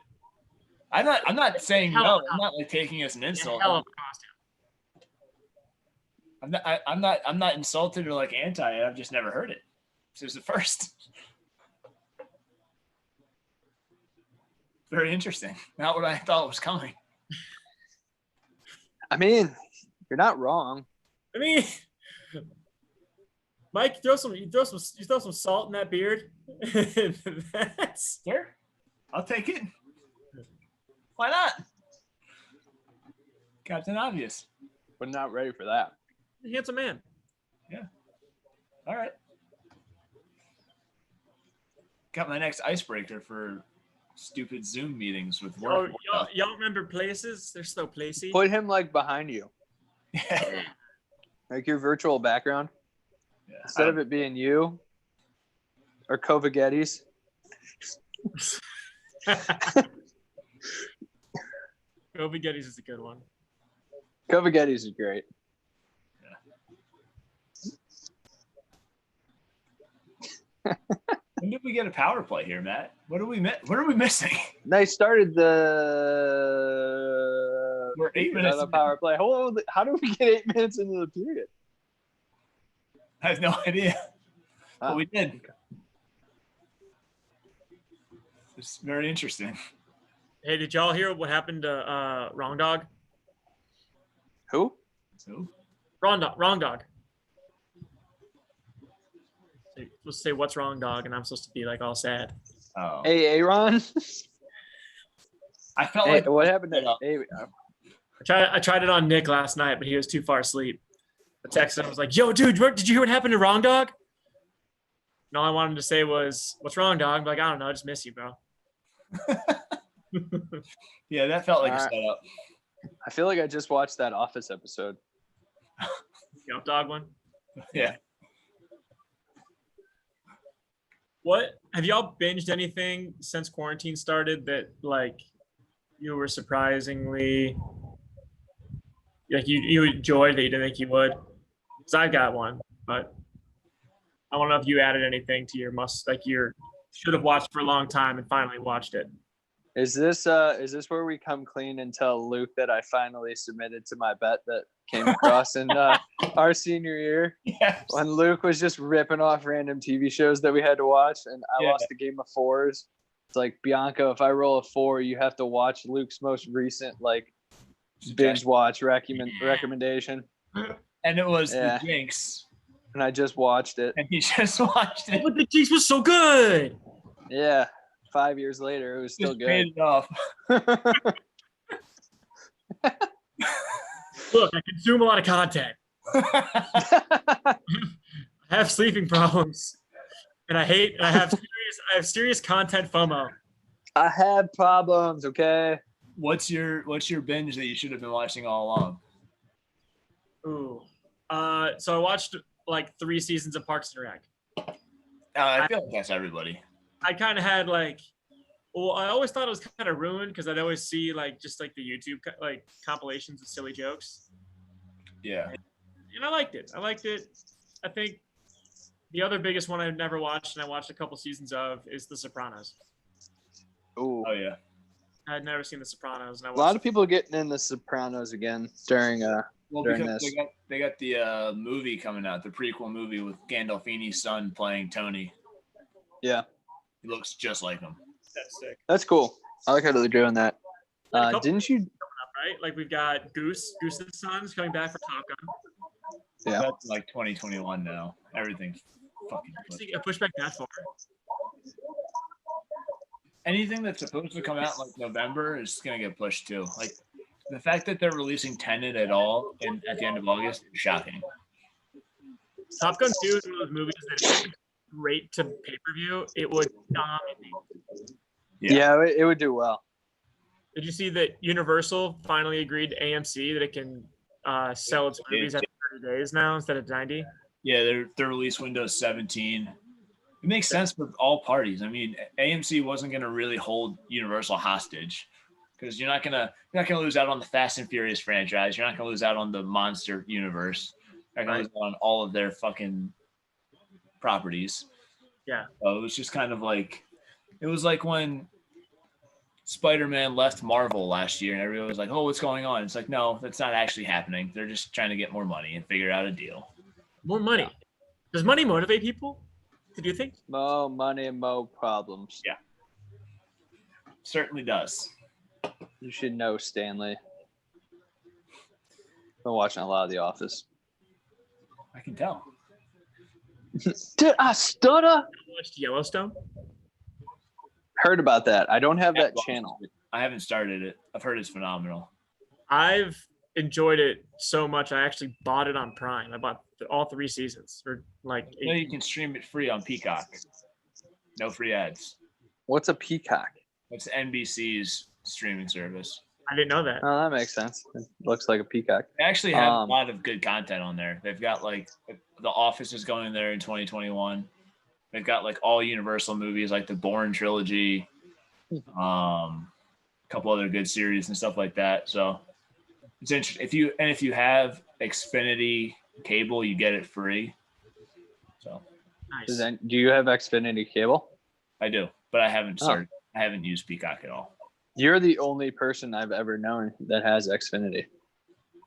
I'm not saying no. I'm not like taking it as an insult. Hell of a costume. I'm not insulted or like anti it. I've just never heard it. So it was the first. Very interesting. Not what I thought was coming. I mean, you're not wrong. I mean, Mike, you throw some salt in that beard. That's Sure. I'll take it. Why not? Captain Obvious. But not ready for that. a handsome man. All right. Got my next icebreaker for stupid Zoom meetings with work. Y'all remember Places? They're so placey. Put him like behind you, Yeah. like your virtual background, Yeah. instead of it being you or Kovagettis. Kobe Geddes is a good one. Kovagettis is great. When did we get a power play here, Matt? What are we missing? They started the We're 8 minutes on the in. power play. Hold on, how do we get 8 minutes into the period? I have no idea. But we did. It's very interesting. Hey, did y'all hear what happened to Wrong Dog? Who? So, Wrong Dog. So you're supposed to say what's wrong, dog, and I'm supposed to be like all sad. oh, Hey, Aaron. I felt Hey, like what happened to? Hey, I tried it on Nick last night, but he was too far asleep. I texted him. I was like, "Yo, dude, did you hear what happened to Wrong Dog?" And all I wanted to say was, "What's wrong, dog?" I'm like, "I don't know. I just miss you, bro." yeah, that felt like a Alright. setup. I feel like I just watched that Office episode. The up dog one. Yeah. What have y'all binged anything since quarantine started that like you were surprisingly like you enjoyed that you didn't think you would? Because I've got one, but I don't know if you added anything to your should have watched for a long time and finally watched it. Is this where we come clean and tell Luke that I finally submitted to my bet that came across in our senior year Yes. when Luke was just ripping off random TV shows that we had to watch and I Yeah. lost the game of fours? It's like, Bianca, if I roll a 4, you have to watch Luke's most recent like binge watch recommendation. And it was Yeah. the Jinx, And I just watched it. and he just watched it. But the Jinx was so good. Yeah. 5 years later, it was still Just good. paid it off. Look, I consume a lot of content. I have sleeping problems, and I have serious content FOMO. I had problems, okay? What's your binge that you should have been watching all along? Ooh. So I watched like 3 seasons of Parks and Rec. I feel like that's everybody. I kind of had like, well, I always thought it was kind of ruined because I'd always see like just like the YouTube like compilations of silly jokes, Yeah. and I liked it. I think the other biggest one I've never watched, and I watched a couple seasons of, is The Sopranos. Ooh. Oh yeah. I had never seen The Sopranos, and I A watched lot of people getting in the Sopranos again during Well, during because this. they got the movie coming out, the prequel movie with Gandolfini's son playing Tony. Yeah. He looks just like him. That's sick. That's cool. I like how they're doing that. Didn't you? Right? Like we've got Goose and Sons coming back for Top Gun. Yeah. That's like 2021 now. Everything's fucking pushed. A pushback that far. Anything that's supposed to come out like November is gonna get pushed too. Like the fact that they're releasing Tenet at all at the end of August is shocking. Top Gun 2 is one of those movies that is great to pay-per-view. It would dominate. Yeah, it would do well. Did you see that Universal finally agreed to AMC that it can sell its movies after 30 days now instead of 90? Yeah, their release window is 17. It makes sense for all parties. I mean, AMC wasn't going to really hold Universal hostage because you're not gonna lose out on the Fast and Furious franchise. You're not going to lose out on the Monster universe. You're not going to lose out on all of their fucking properties. Yeah. So it was just kind of like it was like when Spider-Man left Marvel last year and everyone was like, oh, what's going on? It's like, no, that's not actually happening. They're just trying to get more money and figure out a deal. More money. Yeah. Does money motivate people? Did you think? More money, more problems. Yeah. Certainly does. You should know, Stanley. Been watching a lot of The Office. I can tell. Did I stutter? Watched Yellowstone? Heard about that. I don't have that channel. I haven't started it. I've heard it's phenomenal. I've enjoyed it so much. I actually bought it on Prime. I bought all 3 seasons for like. No, you can stream it free on Peacock. No free ads. What's a Peacock? It's NBC's streaming service. I didn't know that. Oh, that makes sense. It looks like a Peacock. They actually have a lot of good content on there. They've got like The Office is going there in 2021. They've got like all Universal movies like the Bourne trilogy, a couple other good series and stuff like that. So it's interesting. If you have Xfinity cable, you get it free. So Nice. Do you have Xfinity cable? I do, but I haven't started. I haven't used Peacock at all. You're the only person I've ever known that has Xfinity.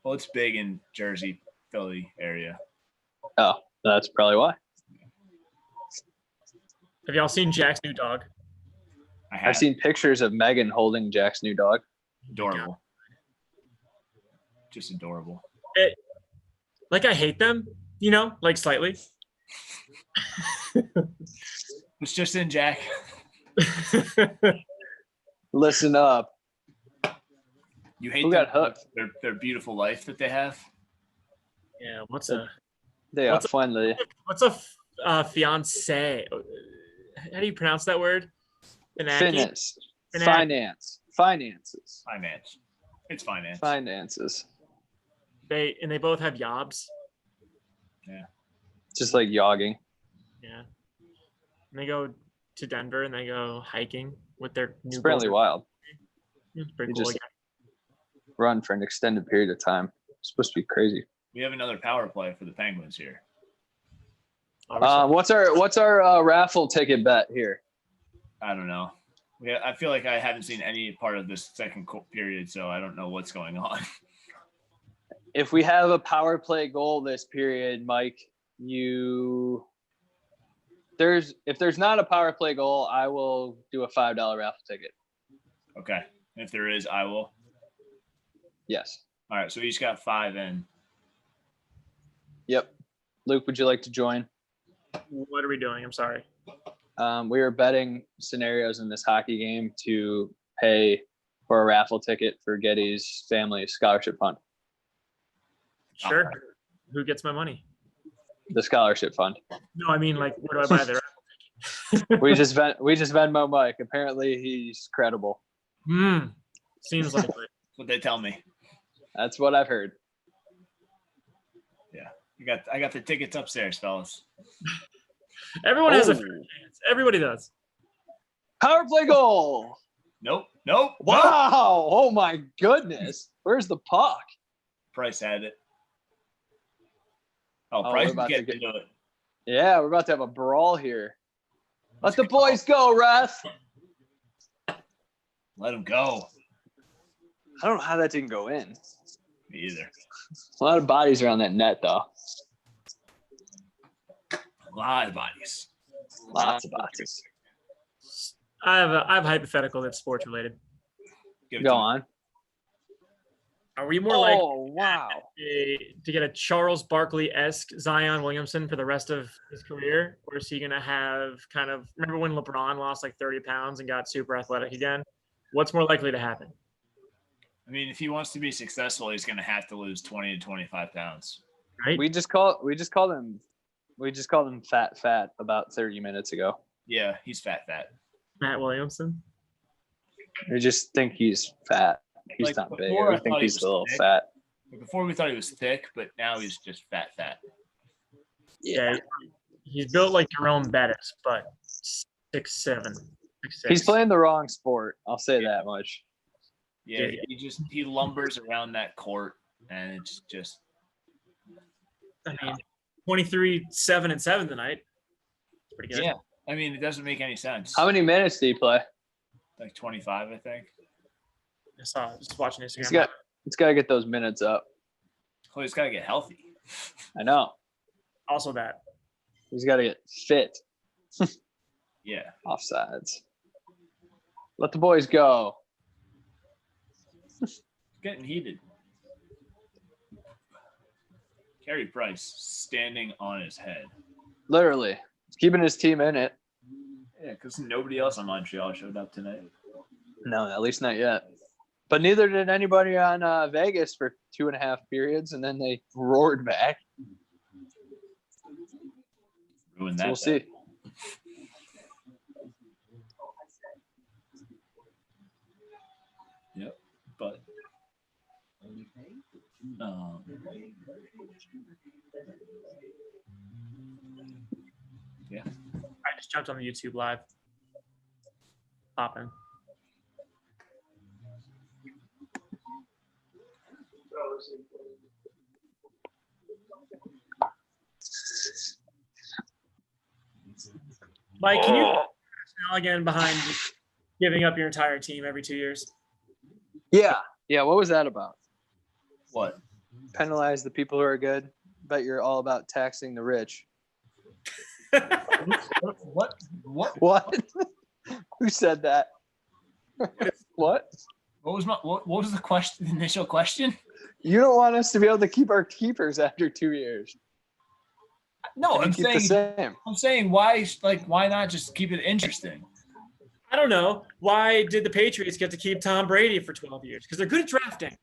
Well, it's big in Jersey, Philly area. Oh, that's probably why. Have y'all seen Jack's new dog? I've seen pictures of Megan holding Jack's new dog. Adorable. Just adorable. Like I hate them, like slightly. It's just in, Jack. Listen up. You hate Who got hooked? Their beautiful life that they have. Yeah. They are finally. What's a fiance? How do you pronounce that word? Finances. It's finance. It's finance. Finances. They both have jobs. Yeah. Just like yogging. Yeah. And they go to Denver and they go hiking with their new. It's really wild. It's pretty You cool. just run for an extended period of time. It's supposed to be crazy. We have another power play for the Penguins here. What's our raffle ticket bet here? I don't know. I feel like I haven't seen any part of this second period, so I don't know what's going on. If we have a power play goal this period, Mike, if there's not a power play goal, I will do a $5 raffle ticket. Okay. If there is, I will. Yes. All right. So we each got 5 in. Yep. Luke, would you like to join? What are we doing? I'm sorry. We are betting scenarios in this hockey game to pay for a raffle ticket for Getty's family scholarship fund. Sure. Who gets my money? The scholarship fund. No, I mean, like, where do I buy the raffle ticket? We just Venmo Mike. Apparently, he's credible. Seems like it. That's what they tell me. That's what I've heard. Yeah. I got the tickets upstairs, fellas. Everyone has a fair chance. Everybody does. Power play goal. Nope. Wow. Oh my goodness. Where's the puck? Price had it. Price is getting into it. Yeah, we're about to have a brawl here. Let the boys go, ref. Let them go. I don't know how that didn't go in. Me either. A lot of bodies around that net, though. A lot of bodies. Lots of bodies. I have a hypothetical that's sports related. Go on. Are we more likely wow. to get a Charles Barkley-esque Zion Williamson for the rest of his career? Or is he going to have kind of – remember when LeBron lost like 30 pounds and got super athletic again? What's more likely to happen? I mean, if he wants to be successful, he's going to have to lose 20 to 25 pounds. Right? We just called him fat about 30 minutes ago. Yeah, he's fat. Matt Williamson? We just think he's fat. He's Like, not big. before I We think thought he he's was a little thick. fat. Before we thought he was thick, but now he's just fat. Yeah. He's built like Jerome Bettis, but 6'7". 6'6". He's playing the wrong sport. I'll say that much. Yeah, he lumbers around that court, and it's just. I mean, 23, 7 and 7 tonight. Pretty good. Yeah, I mean, it doesn't make any sense. How many minutes did he play? Like 25, I think. I saw just watching Instagram. He's got to get those minutes up. Well, he's got to get healthy. I know. Also that. He's got to get fit. Yeah. Offsides. Let the boys go. It's getting heated. Carey Price standing on his head. Literally. He's keeping his team in it. Yeah, because nobody else on Montreal showed up tonight. No, at least not yet. But neither did anybody on Vegas for 2.5 periods, and then they roared back. Ruined So that. we'll see. Yep. But yeah. I just jumped on the YouTube live. Popping. Mike, can you rationale again behind giving up your entire team every 2 years? Yeah. Yeah, what was that about? What? Penalize the people who are good. Bet you're all about taxing the rich. What? What? Who said that? What? What was the question? The initial question? You don't want us to be able to keep our keepers after 2 years. No, I'm Keep the saying. same. Why not just keep it interesting? I don't know. Why did the Patriots get to keep Tom Brady for 12 years? Because they're good at drafting.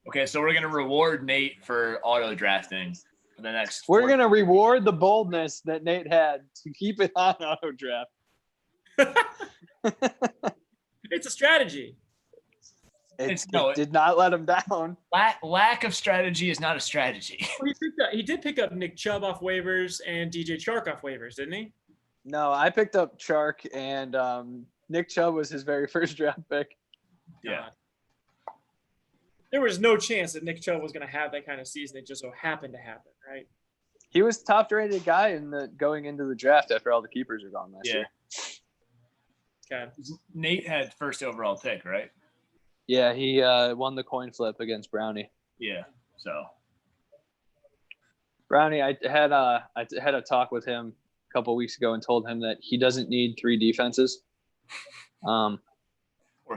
Okay, so we're gonna reward Nate for auto drafting for the next. We're going to reward the boldness that Nate had to keep it on auto draft. It's a strategy. It No, did not let him down. lack of strategy is not a strategy. Well, he did pick up Nick Chubb off waivers and DJ Chark off waivers, didn't he? No, I picked up Chark, and Nick Chubb was his very first draft pick. Yeah. There was no chance that Nick Chubb was going to have that kind of season. It just so happened to happen, right? He was top-rated guy going into the draft after all the keepers are gone last year. Okay. Nate had first overall pick, right? Yeah, he won the coin flip against Brownie. Yeah. So. Brownie, I had a talk with him a couple of weeks ago and told him that he doesn't need 3 defenses. Or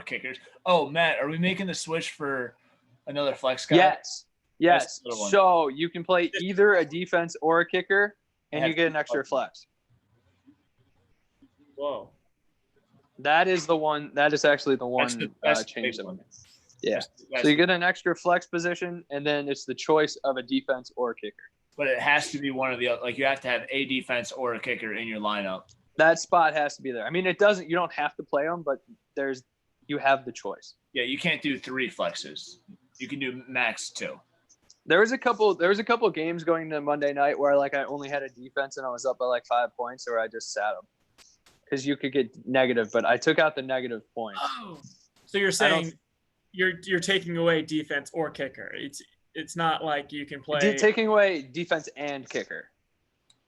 kickers. Oh, Matt, are we making the switch for another flex guy? Yes. That's the other one. So you can play either a defense or a kicker, and you get an extra flex. Whoa. That is the one. That is actually the one that's the change. big one. Yeah. So you get an extra flex position, and then it's the choice of a defense or a kicker. But it has to be one of the other. Like you have to have a defense or a kicker in your lineup. That spot has to be there. I mean, it doesn't. You don't have to play them, but you have the choice. Yeah, you can't do 3 flexes. You can do max 2. There was a couple games going to Monday night where I only had a defense and I was up by 5 points, or I just sat them because you could get negative, but I took out the negative points. Oh. So you're saying you're taking away defense or kicker. It's not like you can play Taking away defense and kicker.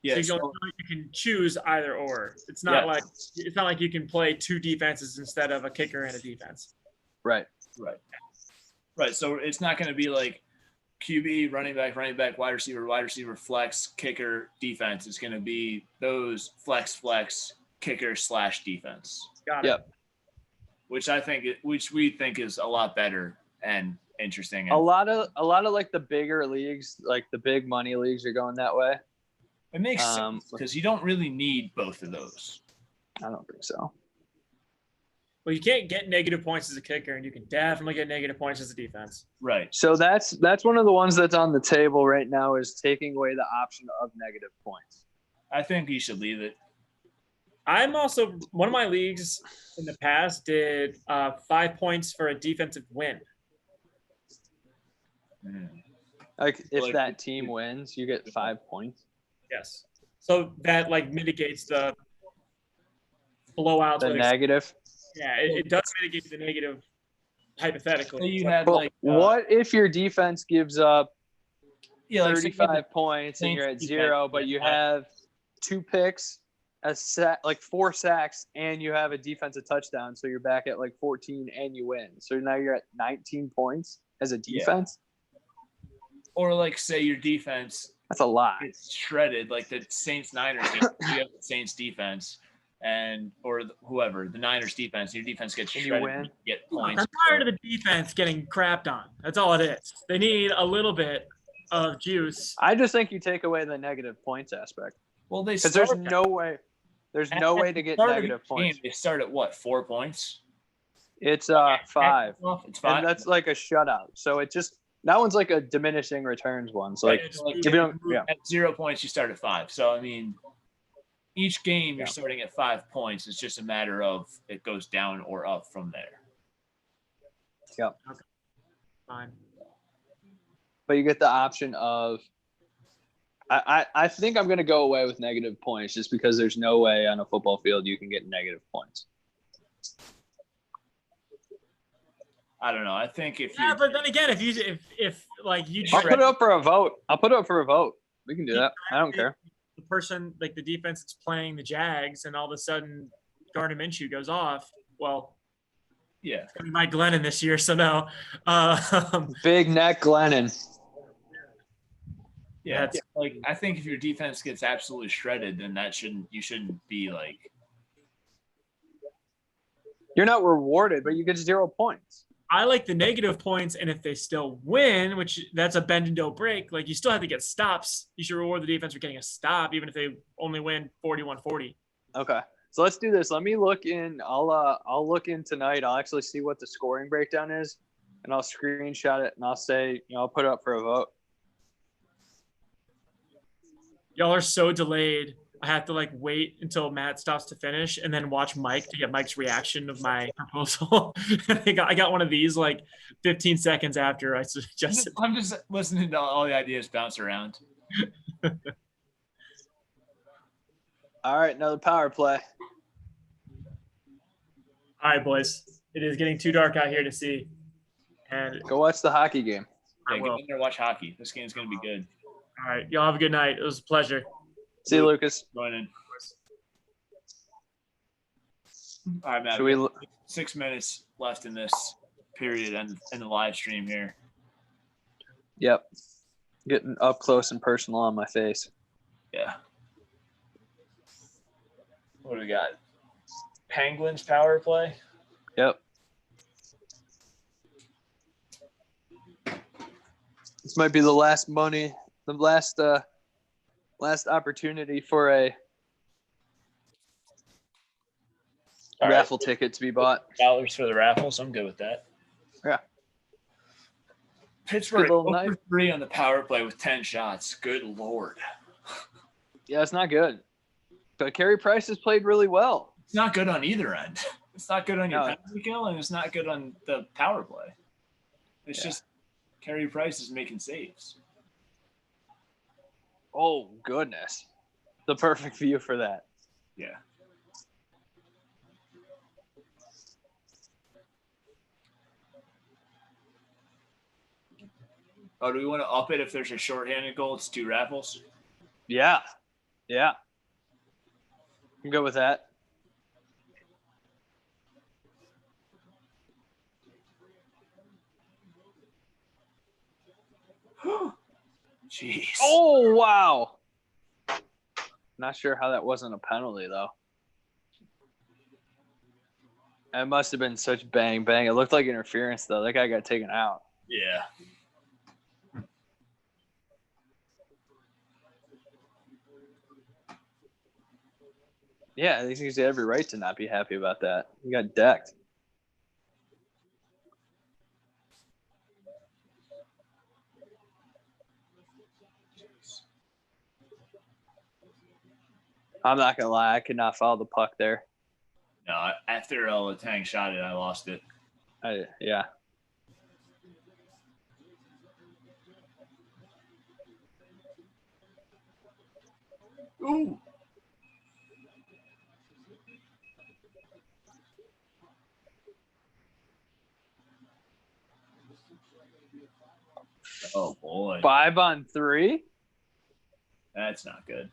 Yeah, so you can choose either or. It's not like you can play 2 defenses instead of a kicker and a defense. Right. So it's not going to be like QB, running back, wide receiver, flex, kicker, defense. It's going to be those flex, kicker / defense. Got it. Yep. Which we think is a lot better and interesting. A And lot of like the bigger leagues, like the big money leagues, are going that way. it makes sense because you don't really need both of those. I don't think so. Well, you can't get negative points as a kicker, and you can definitely get negative points as a defense. Right. So that's one of the ones that's on the table right now is taking away the option of negative points. I think you should leave it. I'm also one of my leagues in the past did 5 points for a defensive win. Like if Like, that team wins, you get 5 points. Yes. So that like mitigates the blowouts. The negative. Yeah, it does mitigate the negative hypothetically. So you had Well, like what if your defense gives up yeah, like 35 points and you're at Saints 0, defense, but you yeah. have 2 picks, like 4 sacks, and you have a defensive touchdown, so you're back at like 14 and you win. So now you're at 19 points as a defense. or like say your defense That's a lot. gets shredded, like the Saints Niners game. You have the Saints defense or whoever the Niners defense. Your defense gets And you shredded. win. You get points. I'm tired of the defense getting crapped on. That's all it is. They need a little bit of juice. I just think you take away the negative points aspect Well, they because start there's no way to get start of negative each points. Game, they start at what 4 points? It's 5, It's 5. and that's like a shutout. So it just that one's like a diminishing returns one. So like Like, if you don't, yeah. At 0 points, you start at 5. So I mean, each game you're starting at 5 points. It's just a matter of it goes down or up from there. Yep. Okay. Fine. But you get the option of I think I'm going to go away with negative points just because there's no way on a football field you can get negative points. I don't know. I think if Yeah, you but then again, if like you I'll put it up for a vote. We can do that. I don't care. the person like the defense that's playing the Jags, and all of a sudden Gardner Minshew goes off. Well, yeah. it's gonna be Mike Glennon this year, so no. Big neck Glennon. Yeah, like I think if your defense gets absolutely shredded, then you shouldn't be like You're not rewarded, but you get 0 points. I like the negative points, and if they still win, which that's a bend and don't break, like you still have to get stops. You should reward the defense for getting a stop, even if they only win 41-40. Okay. So let's do this. Let me look in. I'll look in tonight. I'll actually see what the scoring breakdown is, and I'll screenshot it, and I'll say, I'll put it up for a vote. Y'all are so delayed. I have to like wait until Matt stops to finish and then watch Mike to get Mike's reaction of my proposal. I got one of these like 15 seconds after I suggested. I'm just listening to all the ideas bounce around. All right, another power play. All right, boys. It is getting too dark out here to see. And Go watch the hockey game. I Yeah, will. get in there, watch hockey. This game's gonna be good. All right. Y'all have a good night. It was a pleasure. See you, Lucas. Going in. All right, Matt. Should we? 6 minutes left in this period and in the live stream here. Yep. Getting up close and personal on my face. Yeah. What do we got? Penguins power play. Yep. This might be the last money, the last opportunity for a raffle ticket to be bought. $5 for the raffles. I'm good with that. Yeah. Pittsburgh Good little knife. 3 on the power play with 10 shots. Good Lord. Yeah, it's not good. But Carey Price has played really well. It's not good on either end. It's not good on your No. penalty kill, and it's not good on the power play. It's Yeah. just Carey Price is making saves. Oh, goodness. The perfect view for that. Yeah. Oh, do we want to up it if there's a shorthanded goal? It's 2 raffles. Yeah. Yeah. I'm good with that. Jeez. Oh, wow. Not sure how that wasn't a penalty, though. That must have been such bang bang. It looked like interference though. That guy got taken out. Yeah. Yeah, I think he's got every right to not be happy about that. He got decked. I'm not gonna lie, I could not follow the puck there. No, after Letang shot it, I lost it. Yeah. Ooh. Oh boy. 5-on-3? That's not good.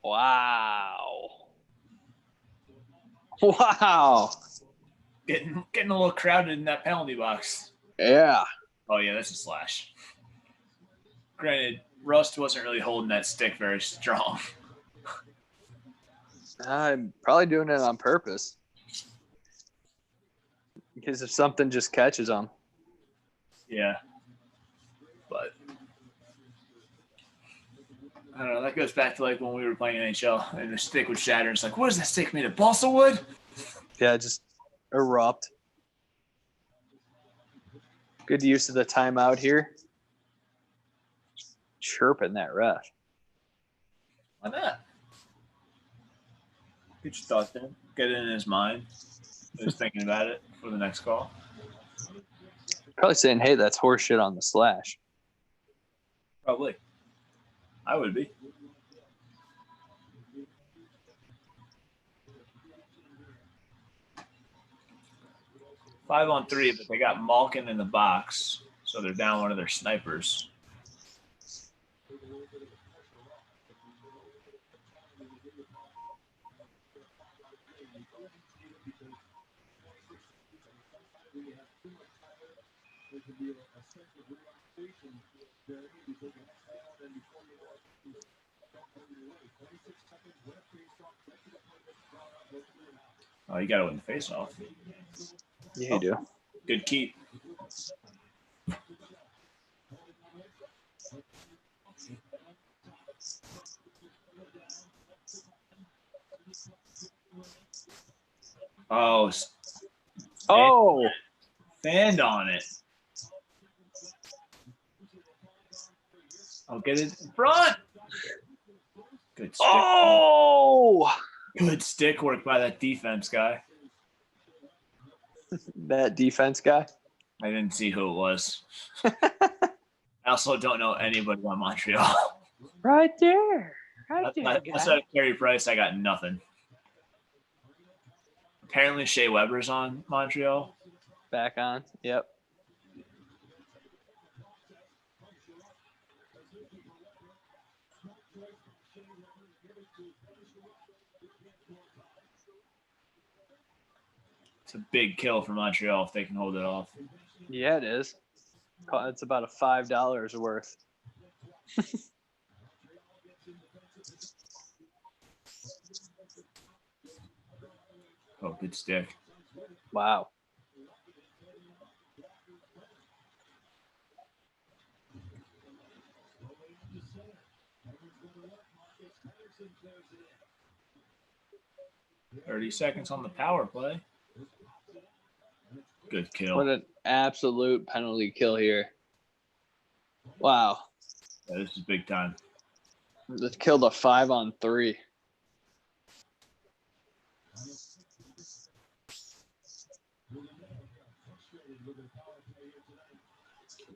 Wow. Wow. Getting a little crowded in that penalty box. Yeah. Oh yeah, that's a slash. Granted, Rust wasn't really holding that stick very strong. I'm probably doing it on purpose. Because if something just catches him. Yeah. But I don't know. That goes back to like when we were playing NHL and the stick would shatter. It's like, what is that stick made of? Balsa wood? Yeah, just erupt. Good use of the timeout here. Chirping that ref. Why not? Get your thoughts in. Get it in his mind. Just thinking about it for the next call. Probably saying, hey, that's horse shit on the slash. Probably. I would be. Five on three, but they got Malkin in the box, so they're down one of their snipers. Oh, you got to win the face-off. Yeah, you do. Good keep. Oh, Oh, stand on it. I'll get it in front. Good stick. oh, Good stick work by that defense guy. that defense guy. I didn't see who it was. I also don't know anybody on Montreal. Right there. Right there. Outside of Carey Price, I got nothing. Apparently, Shea Weber's on Montreal. Back on. Yep. It's a big kill for Montreal if they can hold it off. Yeah, it is. It's about a $5 worth. Oh, good stick. Wow. $30 seconds on the power play. Good kill. What an absolute penalty kill here. Wow. Yeah, this is big time. Just killed a 5-on-3.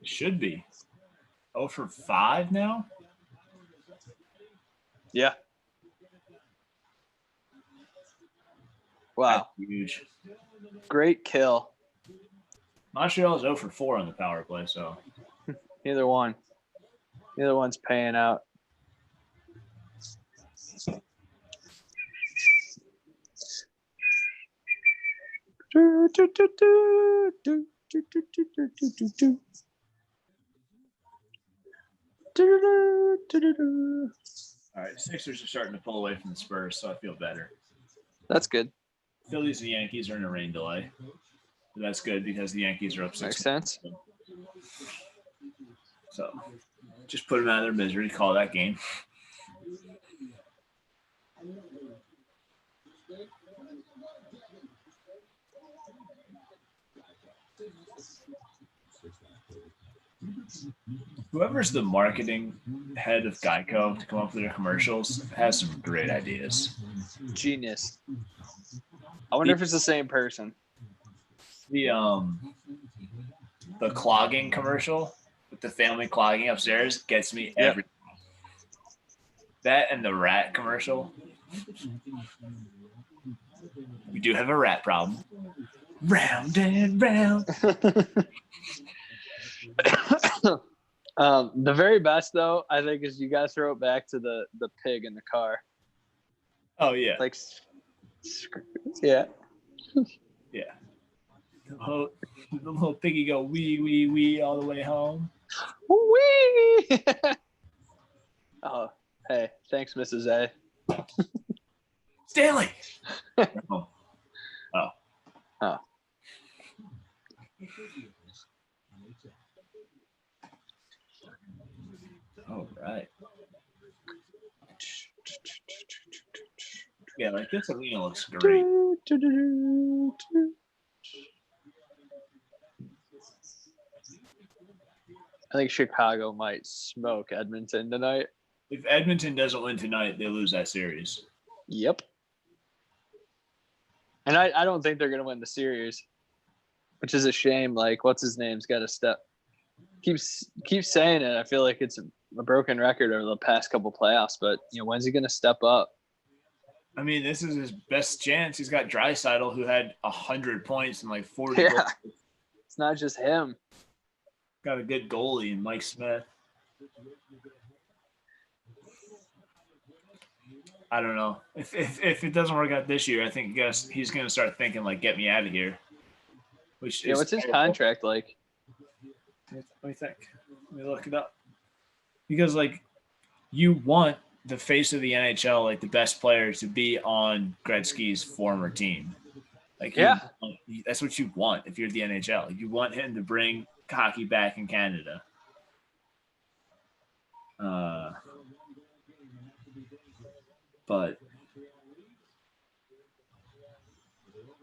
It should be. 0 for 5 now? Yeah. Wow. That's huge. Great kill. Montreal is 0 for 4 on the power play, so. Neither one. Neither one's paying out. All right, Sixers are starting to pull away from the Spurs, so I feel better. That's good. Phillies and Yankees are in a rain delay. But that's good because the Yankees are up 6. Makes sense. So just put them out of their misery. Call that game. Whoever's the marketing head of Geico to come up with their commercials has some great ideas. Genius. I wonder if it's the same person. The clogging commercial with the family clogging upstairs gets me every. That and the rat commercial. We do have a rat problem. Round and round. The very best though, I think, is you guys throw it back to the pig in the car. Oh yeah. Like, yeah. Yeah. The little piggy go wee all the way home. Wee. Oh, hey, thanks, Mrs. A. Stanley. Oh. All right. Yeah, like this arena looks great. I think Chicago might smoke Edmonton tonight. If Edmonton doesn't win tonight, they lose that series. Yep. And I don't think they're going to win the series, which is a shame. Like, what's his name's got to step. Keeps saying it. I feel like it's a broken record over the past couple playoffs, but when's he going to step up? I mean, this is his best chance. He's got Draisaitl, who had 100 points and like 40 Yeah. goals. It's not just him. Got a good goalie in Mike Smith. I don't know. If it doesn't work out this year, I think he's going to start thinking like, "Get me out of here." Which is what's his terrible. contract like? What do you think? Let me look it up. Because like, you want the face of the NHL, like the best player, to be on Gretzky's former team. Like, that's what you want if you're the NHL. You want him to bring hockey back in Canada. But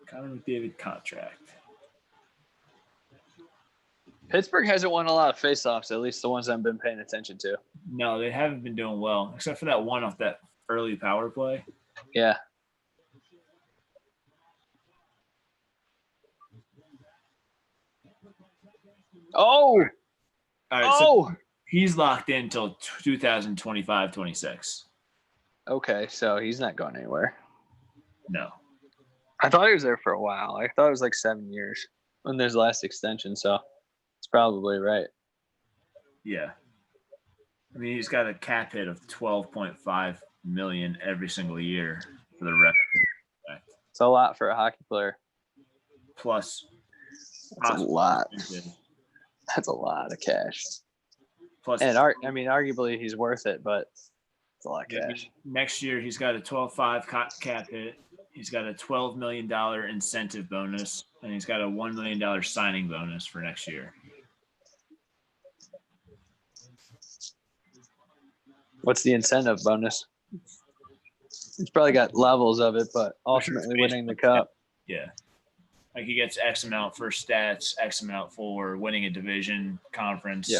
Connor McDavid contract. Pittsburgh hasn't won a lot of faceoffs, at least the ones I've been paying attention to. No, they haven't been doing well, except for that one off that early power play. Yeah. Oh! All right, so he's locked in until 2025-26. Okay, so he's not going anywhere. No. I thought he was there for a while. I thought it was like 7 years when there's last extension, so it's probably right. Yeah. I mean, he's got a cap hit of $12.5 million every single year for the rest of the contract. It's a lot for a hockey player. Plus, that's a lot. That's a lot of cash. Plus, and arguably he's worth it, but it's a lot of cash. Next year, he's got a 12.5 cap hit. He's got a $12 million incentive bonus, and he's got a $1 million signing bonus for next year. What's the incentive bonus? He's probably got levels of it, but ultimately winning the cup. Yeah. Like he gets X amount for stats, X amount for winning a division, conference. Yeah.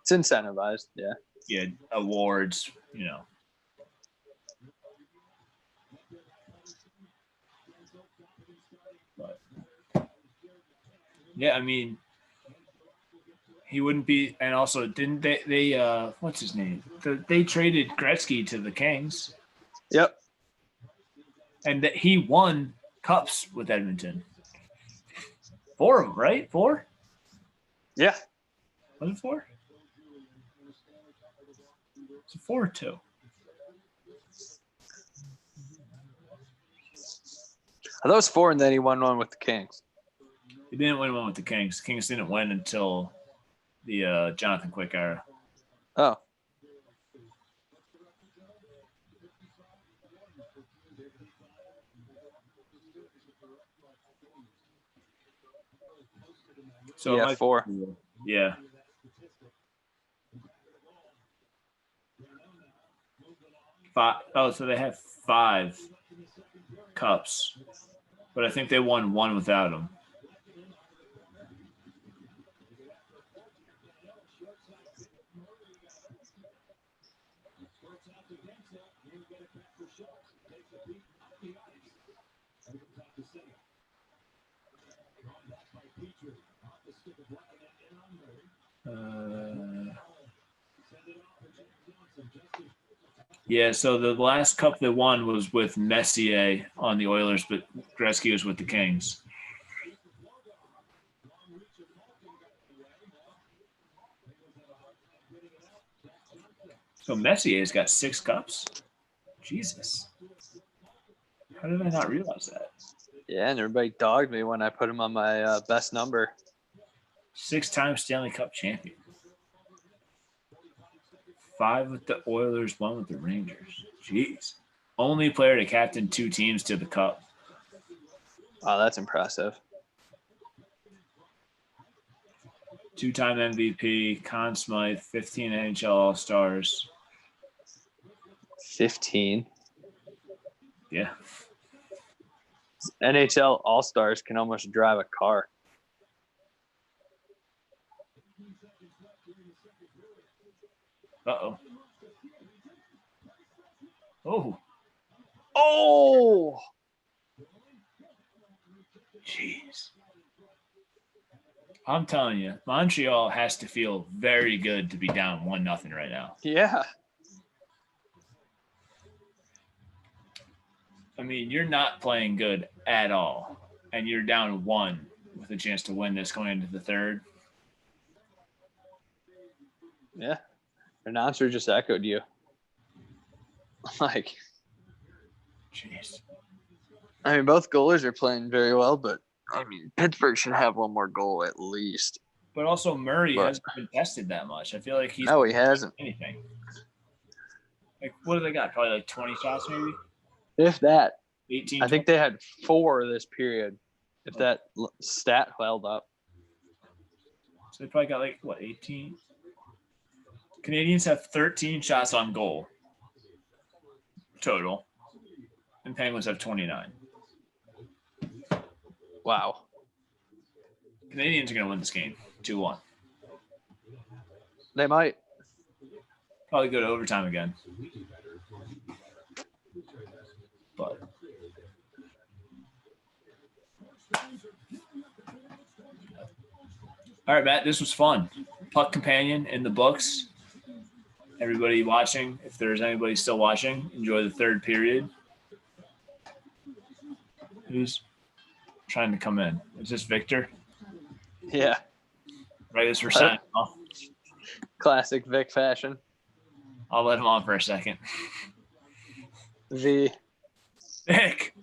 It's incentivized. Yeah. Yeah. Awards, But yeah, I mean, he wouldn't be, and also didn't they what's his name? They traded Gretzky to the Kings. Yep. And that he won cups with Edmonton. 4 of them, right? 4? Yeah. Was it 4? It's a 4 or 2. I thought it was 4, and then he won one with the Kings. He didn't win one with the Kings. The Kings didn't win until the Jonathan Quick era. Oh. So it Yeah, might be 4. cool. Yeah. So they have 5 cups, but I think they won 1 without them. Yeah, so the last cup they won was with Messier on the Oilers, but Gretzky was with the Kings. So Messier's got 6 cups? Jesus. How did I not realize that? Yeah, and everybody dogged me when I put him on my best number. 6-time Stanley Cup champion. 5 with the Oilers, 1 with the Rangers. Jeez. Only player to captain 2 teams to the Cup. Oh, that's impressive. 2-time MVP, Conn Smythe, 15 NHL All-Stars. 15. Yeah. NHL All-Stars can almost drive a car. Uh-oh. Oh. Oh! Jeez. I'm telling you, Montreal has to feel very good to be down 1-0 right now. Yeah. I mean, you're not playing good at all, and you're down 1 with a chance to win this going into the third. Yeah. The announcer just echoed you. Like, Jeez. I mean, both goalies are playing very well, but I mean, Pittsburgh should have one more goal at least. But also Murray But- hasn't been tested that much. I feel like he's No, he hasn't. anything. Like, what do they got? Probably like 20 shots, maybe? If that. 18. I think they had 4 this period. If that stat held up. So they probably got like, what, 18? Canadians have 13 shots on goal total, and Penguins have 29. Wow. Canadians are going to win this game 2-1. They might. Probably go to overtime again. But all right, Matt, this was fun. Puck Companion in the books. Everybody watching, if there's anybody still watching, enjoy the third period. Who's trying to come in? Is this Victor? Yeah. Right as we're signing off. Classic Vic fashion. I'll let him on for a second. V. Vic.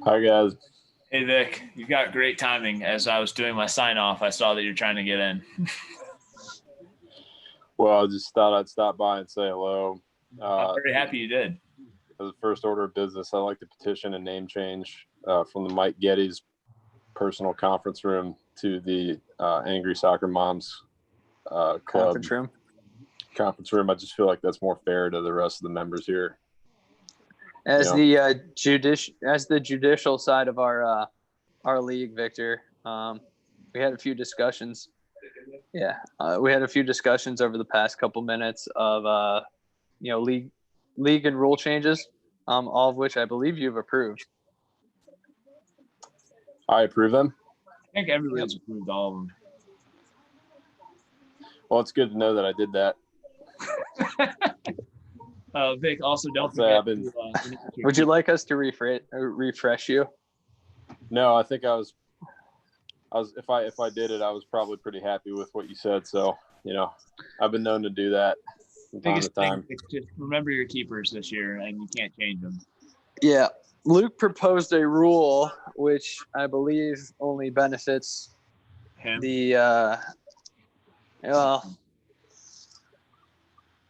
Hi, guys. Hey, Vic. You got great timing. As I was doing my sign off, I saw that you're trying to get in. Well, I just thought I'd stop by and say hello. I'm very happy you did. As a first order of business, I'd like to petition a name change from the Mike Getty's personal conference room to the Angry Soccer Moms Club Conference room. I just feel like that's more fair to the rest of the members here. As the judicial side of our league, Victor, we had a few discussions. Yeah, we had a few discussions over the past couple minutes of league and rule changes, all of which I believe you've approved. I approve them. I think everybody's approved all of them. Well, it's good to know that I did that. Vic, also don't Say forget. Would you like us to refresh you? No, I think I was. If I did it, I was probably pretty happy with what you said. So I've been known to do that from time to biggest thing time. is just remember your keepers this year, and you can't change them. Yeah, Luke proposed a rule which I believe only benefits Him. the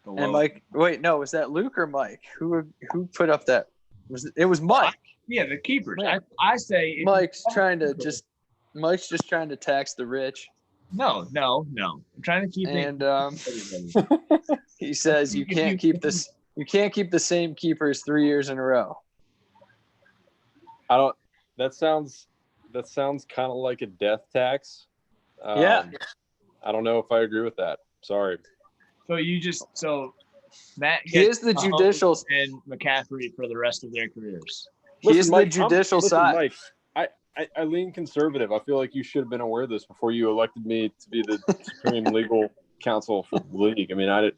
and Mike. Wait, no, was that Luke or Mike? Who put up that It was Mike. Yeah, the keepers. Mike. I say if Mike's just trying to tax the rich. No. I'm trying to keep it. And he says you can't keep the same keepers 3 years in a row. That sounds kind of like a death tax. Yeah. I don't know if I agree with that. Sorry. So Matt He is the judicial and McCaffrey for the rest of their careers. He is the judicial side. Mike, I lean conservative. I feel like you should have been aware of this before you elected me to be the supreme legal counsel for the league. I mean, I'm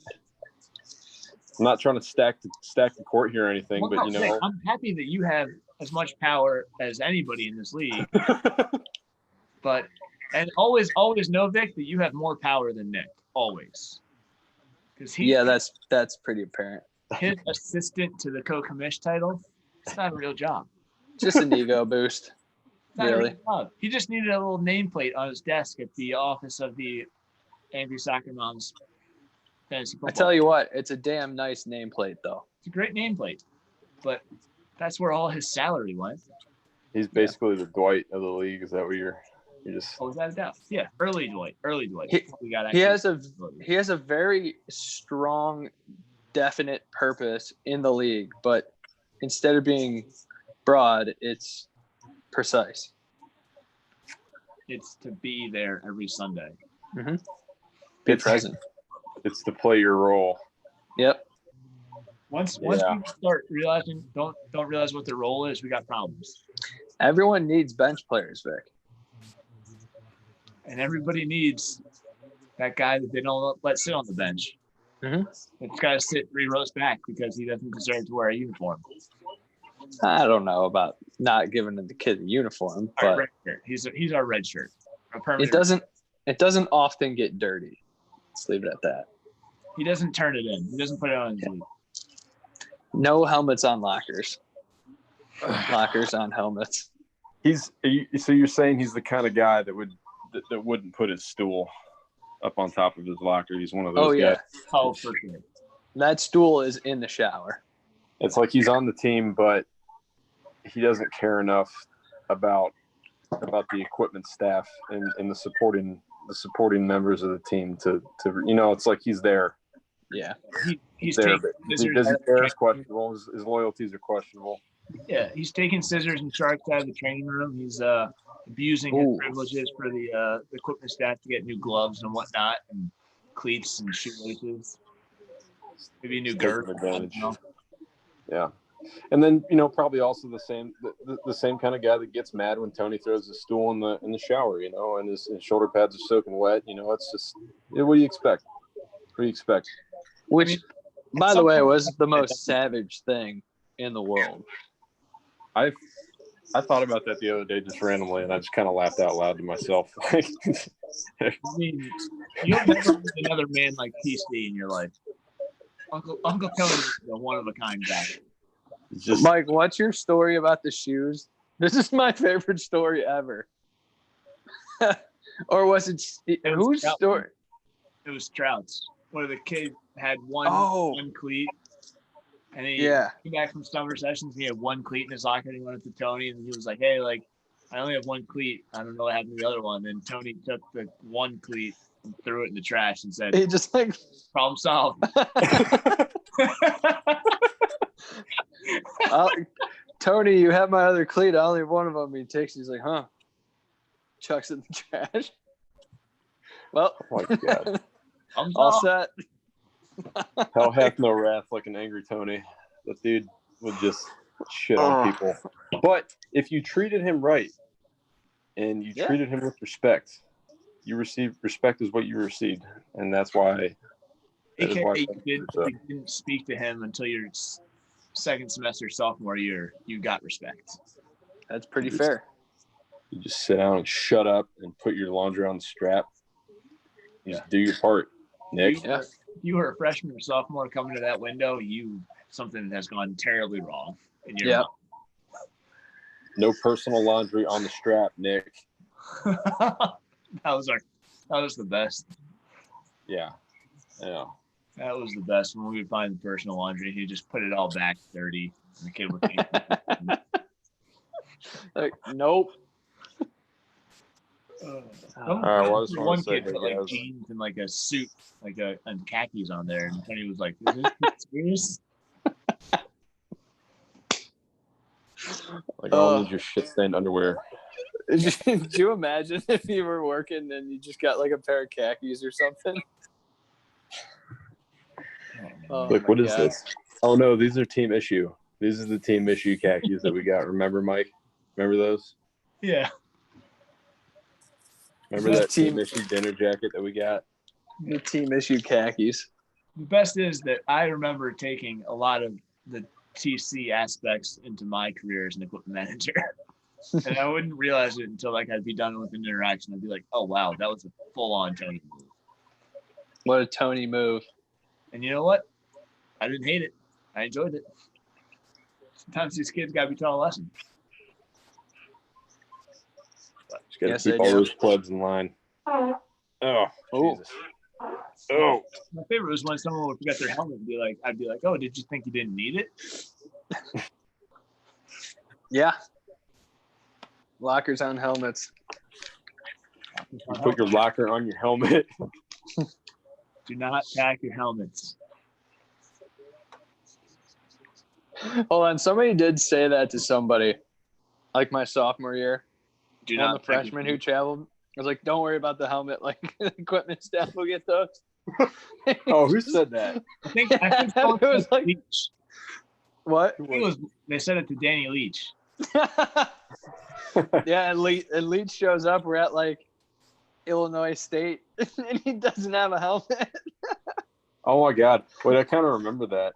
not trying to stack the court here or anything, but you know, I'm happy that you have as much power as anybody in this league. And always know, Vic, that you have more power than Nick. Always. Because that's pretty apparent. His assistant to the co-commish title, it's not a real job. Just an ego boost. Really. He just needed a little nameplate on his desk at the office of the Angry Soccer Moms fantasy football. I tell you what, it's a damn nice nameplate, though. It's a great nameplate, but that's where all his salary went. He's basically the Dwight of the league. Is that what you're just? Oh, without a doubt. Yeah, early Dwight. He has a very strong, definite purpose in the league, but instead of being broad, it's precise. It's to be there every Sunday. Mm-hmm. Be present. It's to play your role. Yep. Once people start realizing, don't realize what their role is, we got problems. Everyone needs bench players, Vic. And everybody needs that guy that they don't let sit on the bench. Mm-hmm. It's got to sit 3 rows back because he doesn't deserve to wear a uniform. I don't know about not giving the kid a uniform, but red shirt. He's our red shirt. It doesn't often get dirty. Let's leave it at that. He doesn't turn it in. He doesn't put it on his knee. No helmets on lockers. Lockers on helmets. So you're saying he's the kind of guy that wouldn't put his stool up on top of his locker. He's one of those guys. Oh, for sure. That stool is in the shower. It's like he's on the team, but he doesn't care enough about the equipment staff and the supporting members of the team to it's like he's there. Yeah. He's there. His hair is questionable. His loyalties are questionable. Yeah, he's taking scissors and sharks out of the training room. He's abusing his privileges for the equipment staff to get new gloves and whatnot, and cleats and shoelaces. Maybe a new girth. Yeah, and then probably also the same kind of guy that gets mad when Tony throws his stool in the shower, and his shoulder pads are soaking wet. It's just what do you expect? What do you expect? Which, by the way, was the most savage thing in the world. I thought about that the other day just randomly, and I just kind of laughed out loud to myself. I mean, you'll never meet another man like PC in your life. Uncle Tony is a one-of-a-kind guy. Mike, what's your story about the shoes? This is my favorite story ever. Or was it whose story? It was Trout's. Where the kid had one cleat. And he came back from summer sessions. And he had one cleat in his locker, and he went up to Tony, and he was like, "Hey, I only have one cleat. I don't know what happened to the other one." And Tony took the one cleat and threw it in the trash and said, "He just problem solved." Tony, you have my other cleat. I only have one of them. He takes. He's like, "Huh?" Chucks it in the trash. Well, oh my God. All set. Hell hath no wrath like an angry Tony. That dude would just shit on people. But if you treated him right and you treated him with respect, you received respect is what you received. And that's why. You didn't speak to him until your second semester sophomore year. You got respect. That's pretty fair. You just sit down and shut up and put your laundry on the strap. Just do your part, Nick. You were a freshman or sophomore coming to that window. Something has gone terribly wrong in your life. No personal laundry on the strap, Nick. That was the best. Yeah. That was the best when we would find the personal laundry. He just put it all back 30. And the kid was Like, nope. All right, well, I just wanna one say, kid hey, put like guys. jeans and like a suit, like and khakis on there, and Tony was like, "Is this serious?" Like, all need your shit stained underwear. Could you imagine if you were working and you just got like a pair of khakis or something? Oh, Like, my what is God. this? Oh no, these are team issue. These are the team issue khakis that we got. Remember, Mike? Remember those? Yeah. Remember that team issue dinner jacket that we got? The team issue khakis. The best is that I remember taking a lot of the TC aspects into my career as an equipment manager. And I wouldn't realize it until like I'd be done with an interaction. I'd be like, oh wow, that was a full-on Tony move. What a Tony move. And you know what? I didn't hate it. I enjoyed it. Sometimes these kids gotta be taught a lesson. Just gotta Yes, keep they all do. those plebs in line. Oh, Jesus. Oh, My favorite was when someone would forget their helmet and be like, I'd be like, oh, did you think you didn't need it? Yeah. Lockers on helmets. you put your locker on your helmet. Do not pack your helmets. Hold on. Somebody did say that to somebody, like my sophomore year. Do One not of the freshmen who traveled. I was like, don't worry about the helmet. Like, the equipment staff will get those. Oh, who said that? I think It someone was said like- Leach. What? I think they said it to Danny Leach. Yeah, and Leach shows up. We're at like Illinois State, and he doesn't have a helmet. Oh my God! Wait, I kind of remember that.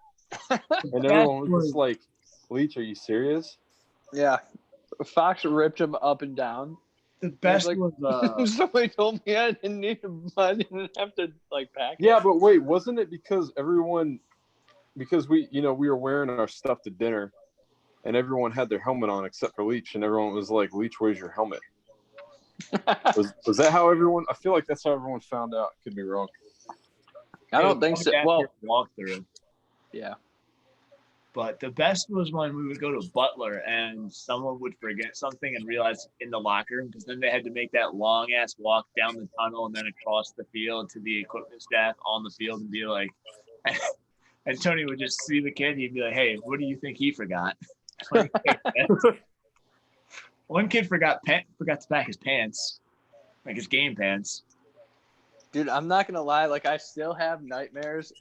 And everyone was just like, "Leach, are you serious?" Yeah, Fox ripped him up and down. The best like- was Somebody told me I didn't didn't have to like pack. Yeah, but wait, wasn't it because we were wearing our stuff to dinner, and everyone had their helmet on except for Leach, and everyone was like, "Leach, where's your helmet?" Was that how everyone? I feel like that's how everyone found out. Could be wrong. I don't think so. Well, walkthrough. yeah. But the best was when we would go to Butler and someone would forget something and realize in the locker room, because then they had to make that long ass walk down the tunnel and then across the field to the equipment staff on the field and be like, and Tony would just see the kid. He'd be like, "Hey, what do you think he forgot?" One kid forgot to pack his pants, like his game pants. Dude, I'm not gonna lie. Like, I still have nightmares,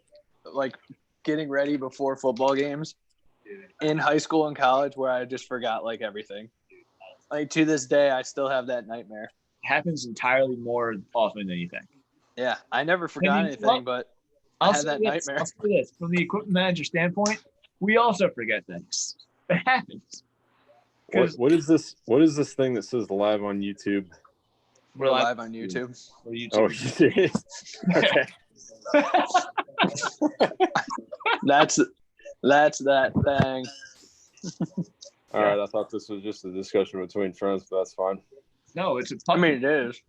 like getting ready before football games in high school and college, where I just forgot like everything. Like, to this day, I still have that nightmare. It happens entirely more often than you think. Yeah, I never forgot anything, but I had that nightmare. I'll say this from the equipment manager standpoint, we also forget things. It happens. What is this? What is this thing that says live on YouTube? We're live on YouTube. Or YouTube. Oh, shit. Okay. That's that thing. All right. I thought this was just a discussion between friends, but that's fine. No, it's a I mean, it is.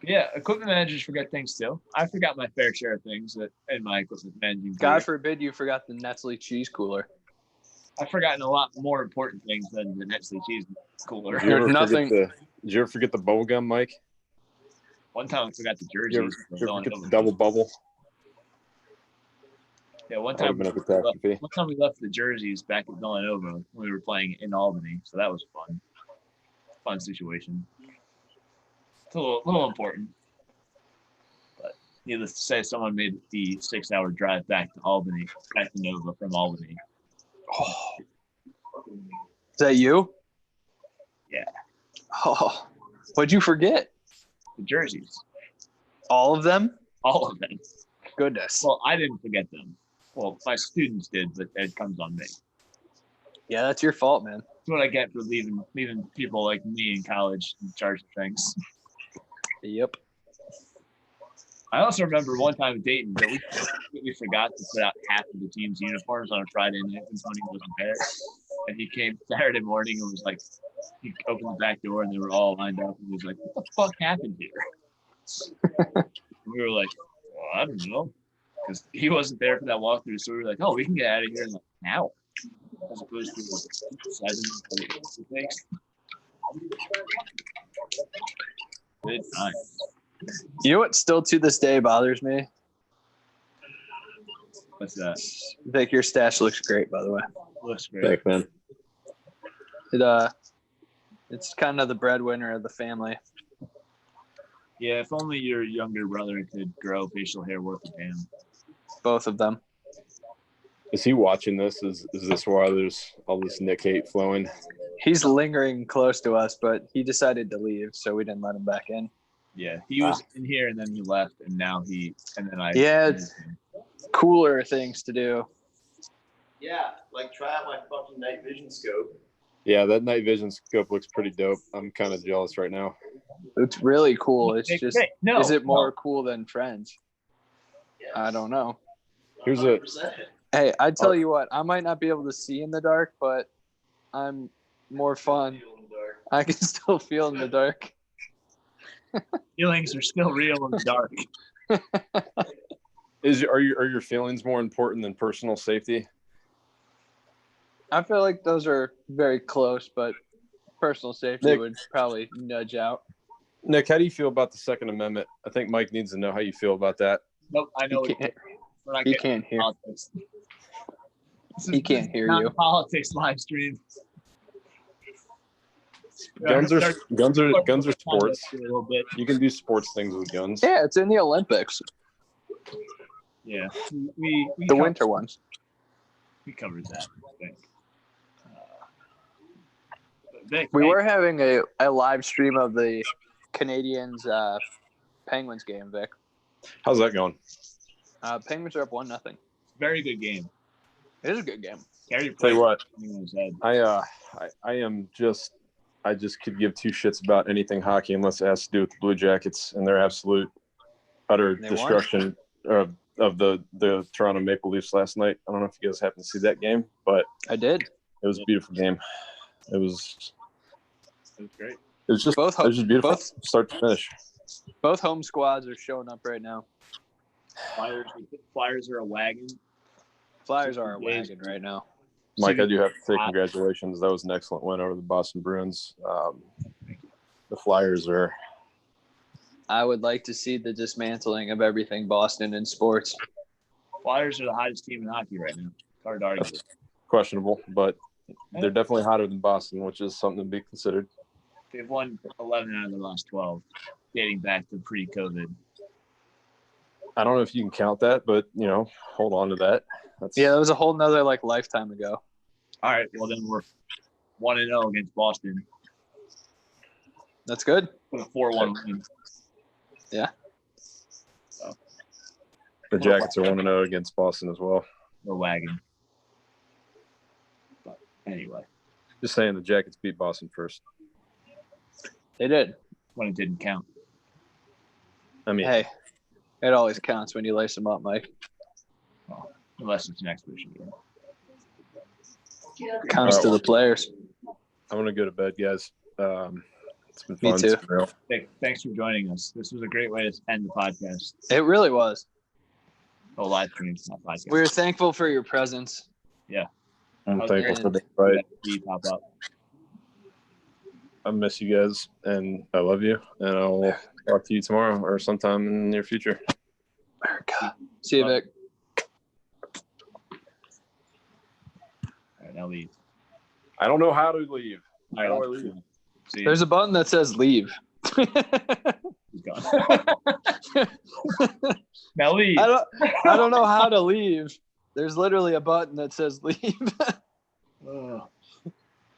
Yeah, equipment managers forget things too. I forgot my fair share of things in my equipment managing God career. forbid you forgot the Nestle cheese cooler. I've forgotten a lot more important things than the Nestle cheese cooler. Did you ever Nothing- Did you ever forget the bubble gum, Mike? One time I forgot the You ever, jerseys. you ever forget the double bubble? Yeah, one That would time, have been a catastrophe. we left the jerseys back at Villanova when we were playing in Albany, so that was a fun situation. It's a little important, but needless to say, someone made the 6-hour drive back to Albany, back to Nova from Albany. Oh. Is that you? Yeah. Oh, what'd you forget? The jerseys, All of them? all of them. Goodness. Well, I didn't forget them. Well, my students did, but it comes on me. Yeah, that's your fault, man. That's what I get for leaving people like me in college in charge of things. Yep. I also remember one time at Dayton that we forgot to put out half of the team's uniforms on a Friday night when Tony wasn't there. And he came Saturday morning and was like, he opened the back door and they were all lined up and he was like, "What the fuck happened here?" And we were like, "Well, I don't know." Because he wasn't there for that walkthrough. So we were like, "Oh, we can get out of here in like an hour." as opposed to 7 it takes. Good time. You know what still to this day bothers me? What's that? Vic, your stash looks great, by the way. Looks great. Thanks, man. It's kind of the breadwinner of the family. Yeah, if only your younger brother could grow facial hair worth a damn. Both of them. Is he watching this? Is this why there's all this Nick hate flowing? He's lingering close to us, but he decided to leave, so we didn't let him back in. Yeah, he was in here and then he left, and now I. Yeah, it's cooler things to do. Yeah, like try out my fucking night vision scope. Yeah, that night vision scope looks pretty dope. I'm kind of jealous right now. It's really cool. It's just, is it more no. cool than Friends? Yes. I don't know. Here's a 100%. Hey, I tell you what, I might not be able to see in the dark, but I'm more fun. I can still feel in the dark. Feelings are still real in the dark. are your feelings more important than personal safety? I feel like those are very close, but personal safety Nick. would probably nudge out. Nick, how do you feel about the Second Amendment? I think Mike needs to know how you feel about that. Nope, I know He it. can't, We're not he getting can't hear. politics. He can't hear Not you. a politics live stream. Guns are sports. A little bit. You can do sports things with guns. Yeah, it's in the Olympics, Yeah, we the covered- winter ones. We covered that. I think. Vic, We hey, were having a live stream of the Canadians Penguins game, Vic. How's that going? Penguins are up 1-0. very good game. It is a good game. Carey Tell you what, on his head. I just could give two shits about anything hockey unless it has to do with the Blue Jackets and their absolute utter They destruction of the Toronto Maple Leafs last night. I don't know if you guys happened to see that game, but I did. it was a beautiful game. It was great. it was just beautiful, start to finish. Both home squads are showing up right now. Flyers are a wagon. Flyers are a wagon right now. Mike, I do have to say congratulations. That was an excellent win over the Boston Bruins. The Flyers are. I would like to see the dismantling of everything Boston in sports. Flyers are the hottest team in hockey right now. Hard to argue. That's questionable, but they're definitely hotter than Boston, which is something to be considered. They've won 11 out of their last 12, dating back to pre-COVID. I don't know if you can count that, but hold on to that. Yeah, that was a whole nother lifetime ago. All right, well then we're 1-0 against Boston. That's good. With a 4-1 win. Yeah. So, The Jackets are 1-0 against Boston as well. we're wagon. But anyway, Just saying, the Jackets beat Boston first. They did. when it didn't count. I mean, Hey, it always counts when you lace them up, Mike. Well, unless it's an exhibition game. Counts to the players. I'm gonna go to bed, guys. It's been Me fun. too. It's been real. Thanks for joining us. This was a great way to end the podcast. It really was. Oh, live stream, not podcast. We're thankful for your presence. I'm Okay. thankful for the invite. Pop up. I miss you guys, and I love you. And I'll talk to you tomorrow or sometime in the near future. America. See you, Vic. All right, now leave. I don't know how to leave. All right, How do I I'll leave? see you. There's a button that says leave. He's gone. Now leave. I don't know how to leave. There's literally a button that says leave. All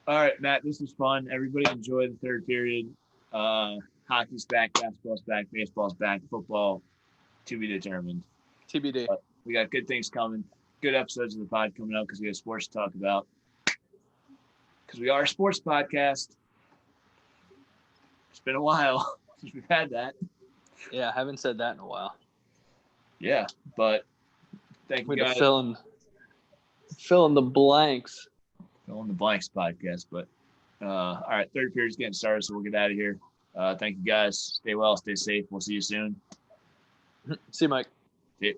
right, Matt, this was fun. Everybody enjoy the third period. Hockey's back, basketball's back, baseball's back, football to be determined. TBD. We got good things coming. Good episodes of the pod coming up because we have sports to talk about. Because we are a sports podcast. It's been a while since we've had that. Yeah, I haven't said that in a while. Yeah, but thank you We're guys. filling the blanks. Fill in the blanks podcast. But all right, third period's getting started, so we'll get out of here. Thank you guys. Stay well, stay safe. We'll see you soon. See you, Mike. See you.